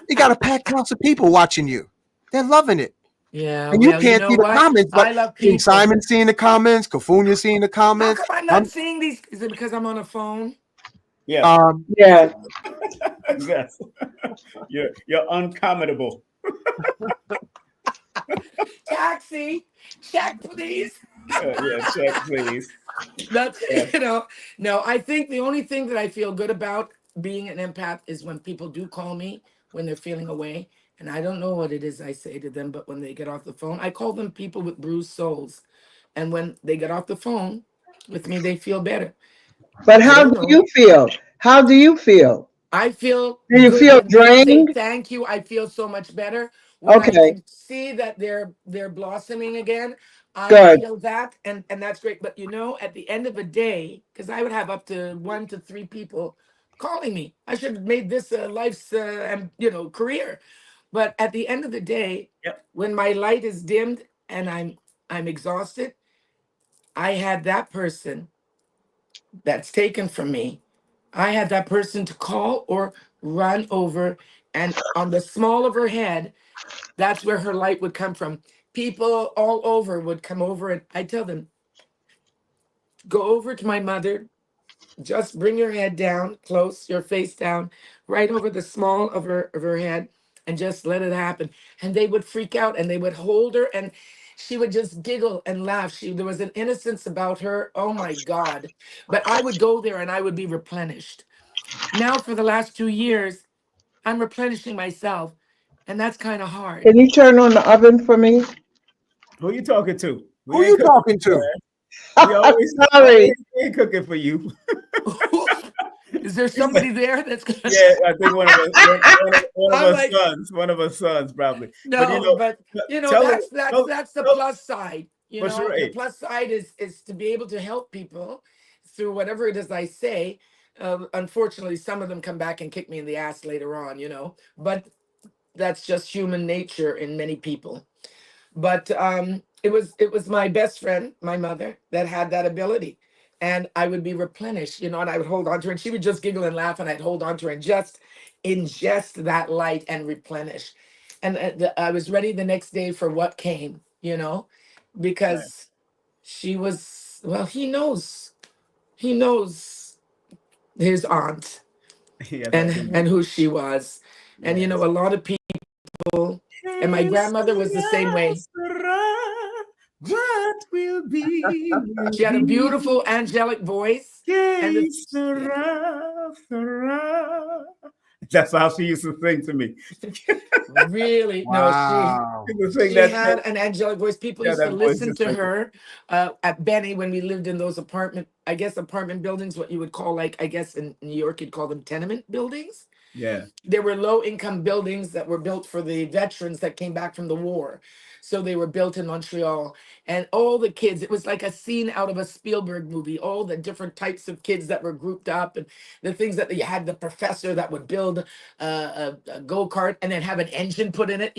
You got a packed house of people watching you. They're loving it. Yeah, And you well, you can't know see the what? comments, but I love King people. Simon seeing the comments, Kufunya seeing the How comments. come I'm not seeing these? Is it because I'm on a phone? Yeah. Um, yeah. Yes. You're uncommentable. Taxi, check, please. Yeah. Check, please. That's Yeah. no, I think the only thing that I feel good about being an empath is when people do call me when they're feeling away. And I don't know what it is I say to them, but when they get off the phone, I call them people with bruised souls. And when they get off the phone with me, they feel better. But I how don't do know. you feel? How do you feel? I feel Do you good feel when they say drained? thank you. I feel so much better when I Okay, can see that they're blossoming again. I good. feel that, and that's great. But at the end of the day, because I would have up to 1 to 3 people calling me. I should have made this a life's career. But at the end of the day, Yep. when my light is dimmed and I'm exhausted, I had that person that's taken from me. I had that person to call or run over, and on the small of her head, that's where her light would come from. People all over would come over, and I tell them, go over to my mother, just bring your head down, close your face down, right over the small of her head, and just let it happen. And they would freak out, and they would hold her, and she would just giggle and laugh. There was an innocence about her. Oh my God! But I would go there, and I would be replenished. Now, for the last 2 years, I'm replenishing myself, and that's kind of hard. Can you turn on the oven for me? Who you talking to? We who ain't you cooking. talking to? We always Sorry. we ain't cooking for you. Is there somebody there that's gonna? Yeah, I think one of us, one of I'm us like, sons, one of us sons probably. But no, but tell it, that's the tell, plus side. for sure. The Hey, plus side is to be able to help people through whatever it is I say. Unfortunately, some of them come back and kick me in the ass later on. But that's just human nature in many people. But it was my best friend, my mother, that had that ability. And I would be replenished, and I would hold on to her, and she would just giggle and laugh, and I'd hold on to her and just ingest that light and replenish. And I was ready the next day for what came, right. because she was, well, he knows his aunt Yes, I and think. and who she was. And Yes. a lot of people, and my Que grandmother was the same way. será, what will She had a be. beautiful angelic voice, and Que yeah, será. That's how she used to sing to me. really, no, she Wow. She would sing she that had an angelic voice. People yeah, used to that voice listen just to like her at Benny when we lived in those apartment buildings, what you would call, like, I guess in New York you'd call them tenement buildings. yeah, There were low income buildings that were built for the veterans that came back from the war. So they were built in Montreal. And all the kids, it was like a scene out of a Spielberg movie, all the different types of kids that were grouped up, and the things that you had, the professor that would build a go-kart and then have an engine put in it.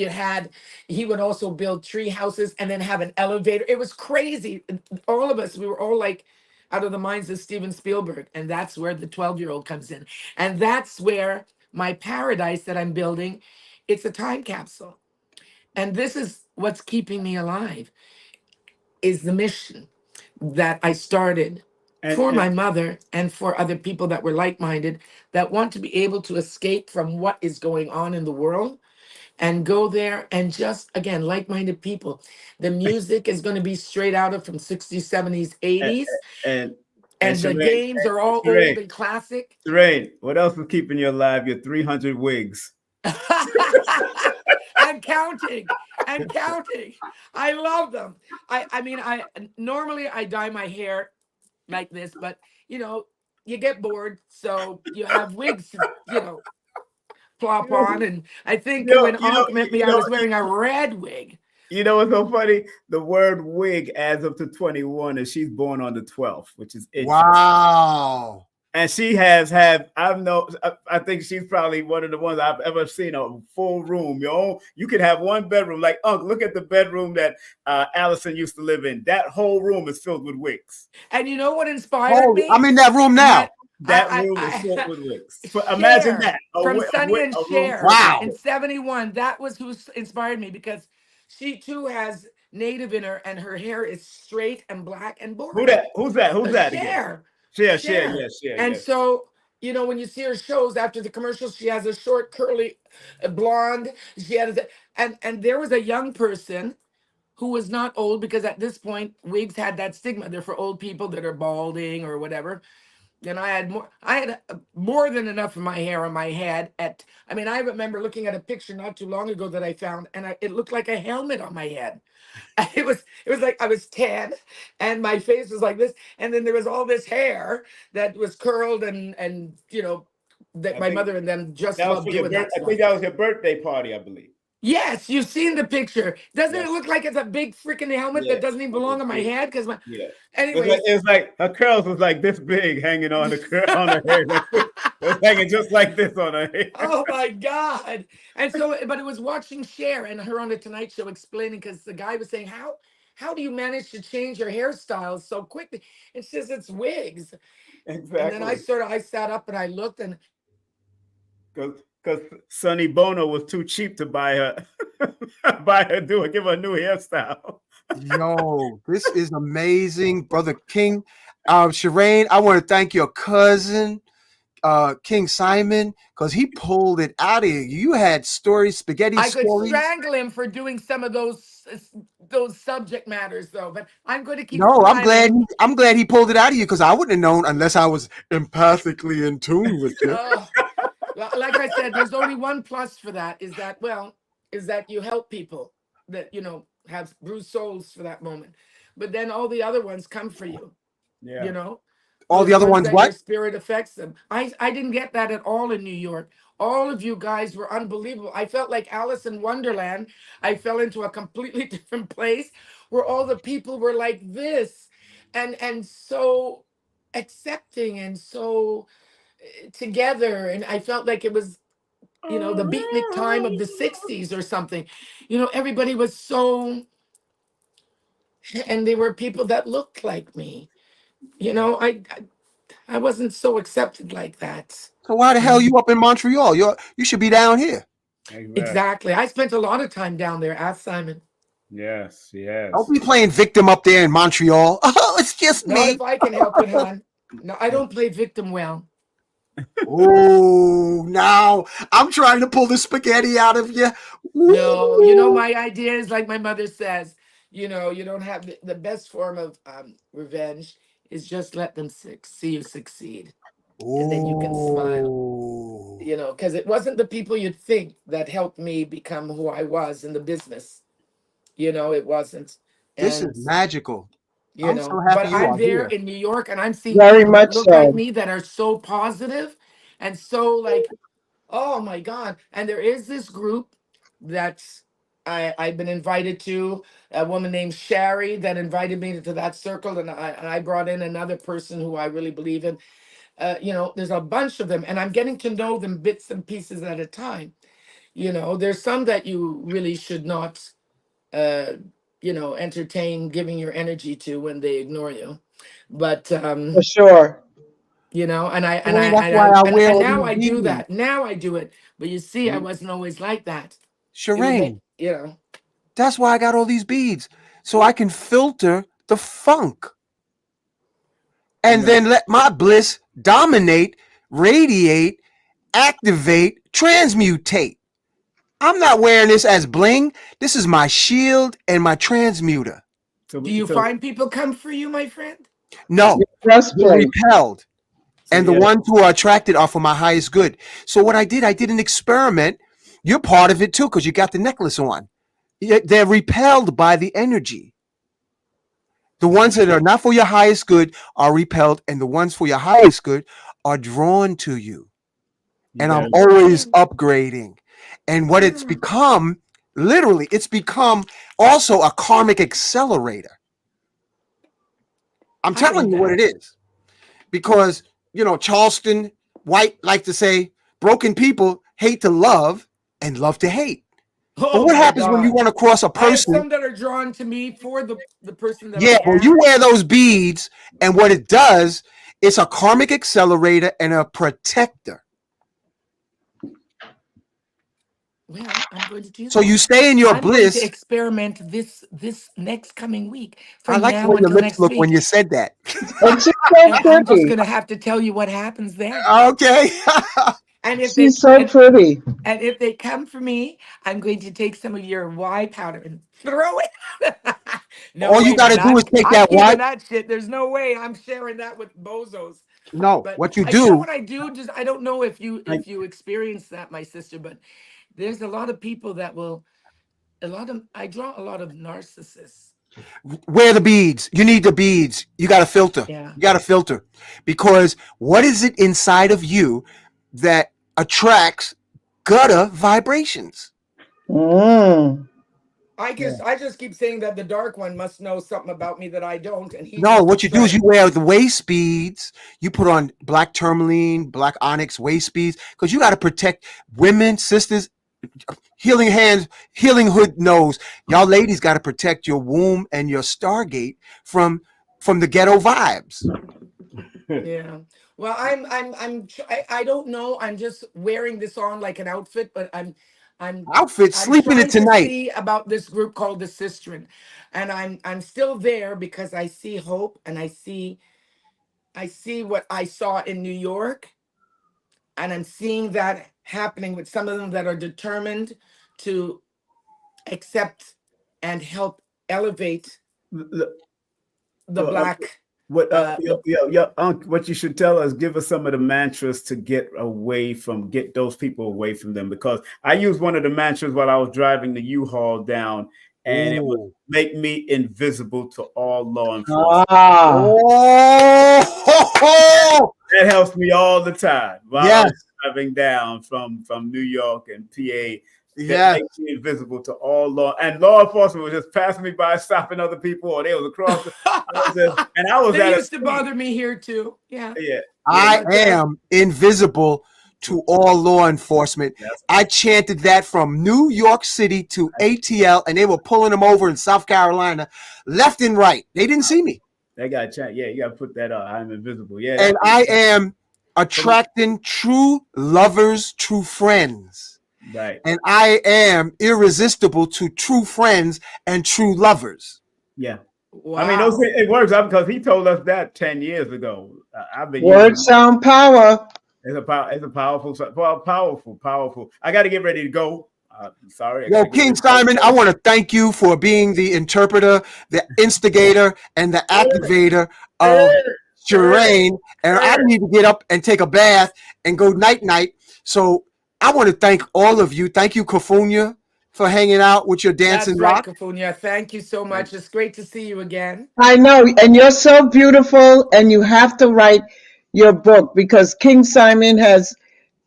He would also build tree houses and then have an elevator. It was crazy. And all of us, we were all like out of the minds of Steven Spielberg. And that's where the 12-year-old comes in. And that's where my paradise that I'm building, it's a time capsule. And this is what's keeping me alive, is the mission that I started for and my mother and for other people that were like-minded, that want to be able to escape from what is going on in the world, and go there and just, again, like-minded people. The music is going to be straight out of from 60s, 70s, And 80s, and, and and the Charane, games are all Charane, old and classic. Charane, what else is keeping you alive? Your 300 wigs. And counting and counting. I love them. I mean, I normally I dye my hair like this, but you know, you get bored, so you have wigs to, plop on. And I think You know, when you know, Ankh met me, you I know, was wearing a red wig. you know what's so funny? The word wig adds up to 21, and she's born on the 12th, which is interesting. Wow. And she has had, I think she's probably one of the ones I've ever seen a full room. You could have one bedroom. Like, look at the bedroom that Allison used to live in. That whole room is filled with wigs. And you know what inspired Holy, me? I'm in that room now. My That room is filled I with wigs. So imagine Cher that. from Sonny and A room Cher full of Wow. in wigs. 71. That was who inspired me, because she too has native in her, and her hair is straight and black and boring. Who's that? Who's that again? Cher. Share, Cher. yes, share, And yes. so, when you see her shows after the commercials, she has a short, curly, blonde. She has, and there was a young person who was not old, because at this point, wigs had that stigma. They're for old people that are balding or whatever. And I had more than enough of my hair on my head. I remember looking at a picture not too long ago that I found, and it looked like a helmet on my head. It was like I was 10 and my face was like this, and then there was all this hair that was curled, and that I my think mother and them just that was loved for your doing birth. that I stuff. think that was your birthday party, I believe. Yes, you've seen the picture. Doesn't it Yes. look like it's a big freaking helmet that Yes. doesn't even belong on my head? Because Yeah. anyways. It was like her curls was like this big hanging on on her hair. It was hanging just like this on her hair. Oh my God. And so, but it was watching Cher and her on the Tonight Show explaining, because the guy was saying, how do you manage to change your hairstyles so quickly? And she says, it's wigs. And then Exactly. I sat up and I looked, and Because Sonny Bono was too cheap to buy her give her a new hairstyle. Yo, this is amazing, Brother King. Charane, I want to thank your cousin, King Simon, because he pulled it out of you. You had stories, spaghetti I could stories. strangle him for doing some of those subject matters, though. But I'm going to keep No, smiling. I'm glad he pulled it out of you, because I wouldn't have known unless I was empathically in tune with you. Oh, like I said, there's only one plus for that, is that you help people that have bruised souls for that moment. But then all the other ones come for you. Yeah. All the other ones, that your what? spirit affects them. I didn't get that at all in New York. All of you guys were unbelievable. I felt like Alice in Wonderland. I fell into a completely different place where all the people were like this, and so accepting, and so together. And I felt like it was, the beatnik time of the 60s or something. Everybody was so, and they were people that looked like me. I wasn't so accepted like that. So why the hell you up in Montreal? You should be down here. Exactly. I spent a lot of time down there. Ask Simon. Yes. Don't be playing victim up there in Montreal. Oh, it's just Not me. if I can help it, hon. No, I don't play victim well. Oh, now I'm trying to pull the spaghetti out of you. No, Ooh. my idea is like my mother says, you don't have the best form of revenge is just let them see you succeed. And then you can smile, Oh. because it wasn't the people you'd think that helped me become who I was in the business. It wasn't. This is And, magical. I'm so happy but you I'm are there here. in New York, and I'm seeing Very people that much look like so. me, that are so positive and so like, oh my God. And there is this group that I've been invited to, a woman named Sherry that invited me to that circle. And I brought in another person who I really believe in. There's a bunch of them, and I'm getting to know them bits and pieces at a time. There's some that you really should not, uh, entertain giving your energy to when they ignore you. But For sure. and I and I Man, that's and why I I and, wear and all now these I do beads. that. Now I do it. But you see, I Mm. wasn't always like that. It would make Charane, you know. that's why I got all these beads. So I can filter the funk and No. then let my bliss dominate, radiate, activate, transmutate. I'm not wearing this as bling. This is my shield and my transmuter. Do you So find people come for you, my friend? No, Your they're breastplate. repelled. And the yeah, ones who are attracted are for my highest good. So what I did an experiment. You're part of it too, because you got the necklace on. They're repelled by the energy. The ones that are not for your highest good are repelled, and the ones for your highest good are drawn to you. you And I'm got it. always upgrading. And what it's Mm, become, literally, it's become also a karmic accelerator. I'm I heard telling you what that. it is. Because, Charleston White like to say, broken people hate to love and love to hate. But Oh what my happens when you God. run across a I have person? some that are drawn to me for the person that Yeah, I well, you am. wear those beads, and what it does, it's a karmic accelerator and a protector. Well, I'm going to do So you that. stay in your I'm going to bliss. experiment this next coming week I from like the now way your until lips next look when week. you said that. And she's so And I'm just pretty. going to have to tell you what happens then. Okay. And if they She's so pretty. and if they come for me, I'm going to take some of your Y powder and throw it. No All you way, got to man. do is take I'm that keeping white. that shit. There's no way I'm sharing that with bozos. No, But what you you know do, what I do? Just I don't know I, if you experience that, my sister, but there's a lot of people that will I draw a lot of narcissists. wear the beads. You need the beads. You got to filter. Yeah. You got to filter. Because what is it inside of you that attracts gutter vibrations? Mm. yeah. I just keep saying that the dark one must know something about me that I don't, and he No, just what keeps you do trying is to. you wear the waist beads. You put on black tourmaline, black onyx waist beads, because you got to protect women, sisters, healing hands, healing hood knows. Y'all ladies got to protect your womb and your stargate from the ghetto vibes. Yeah. Well, I don't know. I'm just wearing this on like an outfit, but I'm Outfit, I'm sleep in it trying to tonight. see about this group called the Sistren, and I'm still there because I see hope and I see what I saw in New York, and I'm seeing that happening with some of them that are determined to accept and help elevate Look, the well, black what the what you should tell us, give us some of the mantras to get those people away from them, because I used one of the mantras while I was driving the U-Haul down, and it was Ooh. make me invisible to all law enforcement. Ah. Oh, That helps me all the time while I yes, was driving down from New York and PA. That yes. makes me invisible to all law enforcement was just passing me by, stopping other people, or they was across. I was they at a used to speed. bother me here too. Yeah. Yeah, yeah, I But am invisible to all law enforcement. that's I chanted that from New York City to ATL, and they were pulling them over in South Carolina, left and right. They didn't see me. they got to chat. Yeah, you got to put that up. I'm invisible. Yeah, And that. I am attracting true lovers, true friends. Right. And I am irresistible to true friends and true lovers. Yeah. I mean, those wow. it works out because he told us that 10 years ago. I've been using. Words sound power. It's a powerful. I got to get ready to go. Sorry, I got Well, to get King ready to Simon, I want to thank you for being the interpreter, the instigator, and the activator of Charane. And I need to get up and take a bath and go night night. So I want to thank all of you. Thank you, Kufunya, for hanging out with your dancing That's right, rock. Kufunya. Thank you so go. much. It's great to see you again. I know, and you're so beautiful, and you have to write your book because King Simon has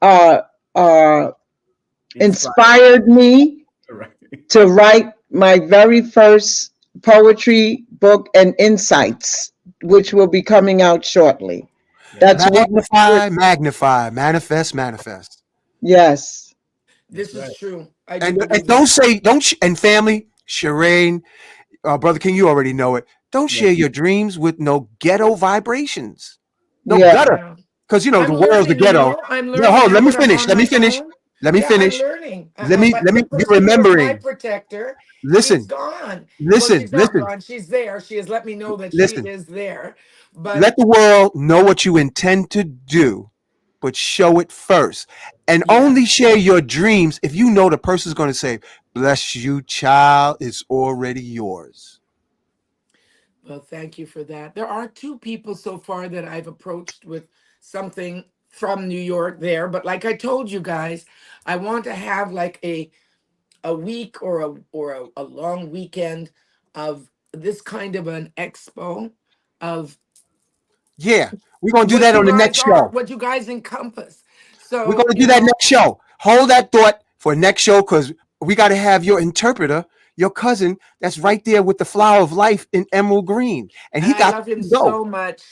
uh, uh, Inspired. inspired me Right. to write my very first poetry book and insights, which will be coming out shortly. Yeah. That's what, Magnify, magnify, manifest, manifest. yes. That's This is right. true. I do And believe don't that. say, don't, and family, Charane, Brother King, you already know it. Don't Yeah. share your dreams with no ghetto vibrations. No Yeah. gutter. Yeah. Because, the I'm world's the learning, ghetto. I'm No, learning hold on, now let me that I'm finish. on Let me my finish. own. Let me Yeah, I'm finish. learning. Let But me the be person that was my remembering. protector, she's Listen, gone. Well, listen, she's not listen, gone. She's there. She has let me know that she listen. is there. But Let the world know what you intend to do but show it first. And Yeah. only share your dreams if you know the person's going to say, bless you, child, it's already yours. Well, thank you for that. There are two people so far that I've approached with something from New York there, but like I told you guys, I want to have like a week or a long weekend of this kind of an expo of Yeah, we're going to do what that you on the guys next are, show. what you guys encompass. We're So, going to do that next show. Hold that thought for next show because we got to have your interpreter, your cousin, that's right there with the flower of life in emerald green. And and he I got love him to go. so much.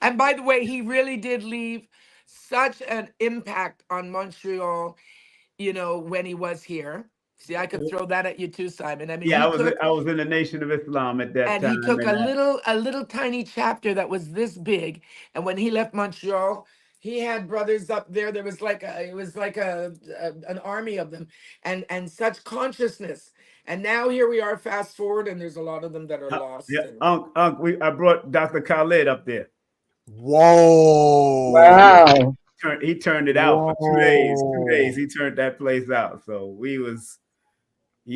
And by the way, he really did leave such an impact on Montreal, when he was here. See, I could throw that at you too, Simon. I mean, Yeah, I was in the Nation of Islam at that he time, took and a little tiny chapter that was this big, and when he left Montreal, he had brothers up there. There was like an army of them, and such consciousness. And now here we are, fast forward, and there's a lot of them that are yeah, lost. And I brought Dr. Khalid up there. Whoa. Yeah, Wow. he turned it out for 2 days. 2 days he turned that place out. So we was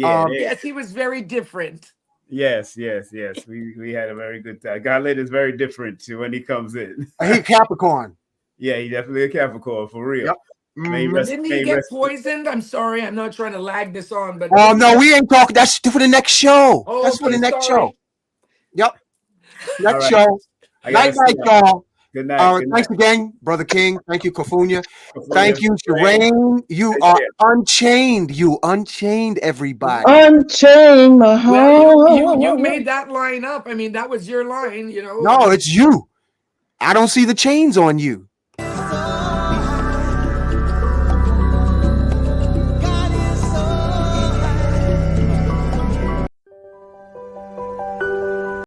Um, yes, he was very different. yes. We had a very good time. Khalid is very different when he comes in. he Capricorn. Yeah, he definitely a Capricorn for real. Yep. Mhm. Didn't he get poisoned? I'm sorry, I'm not trying to lag this on, but Oh no, we ain't talking. That's for the next show. Oh, That's for okay, the next sorry. show. Yep. All Next right. show. I gotta Night, see night, y'all. Good night. Good Thanks night. again, Brother King. Thank you, Kufunya. Kufunya, Thank you, Charane. Charane. You Take are care. unchained. You unchained everybody. Unchain my Well, you heart. made that line up. I mean, that was your line, No, it's you. I don't see the chains on you.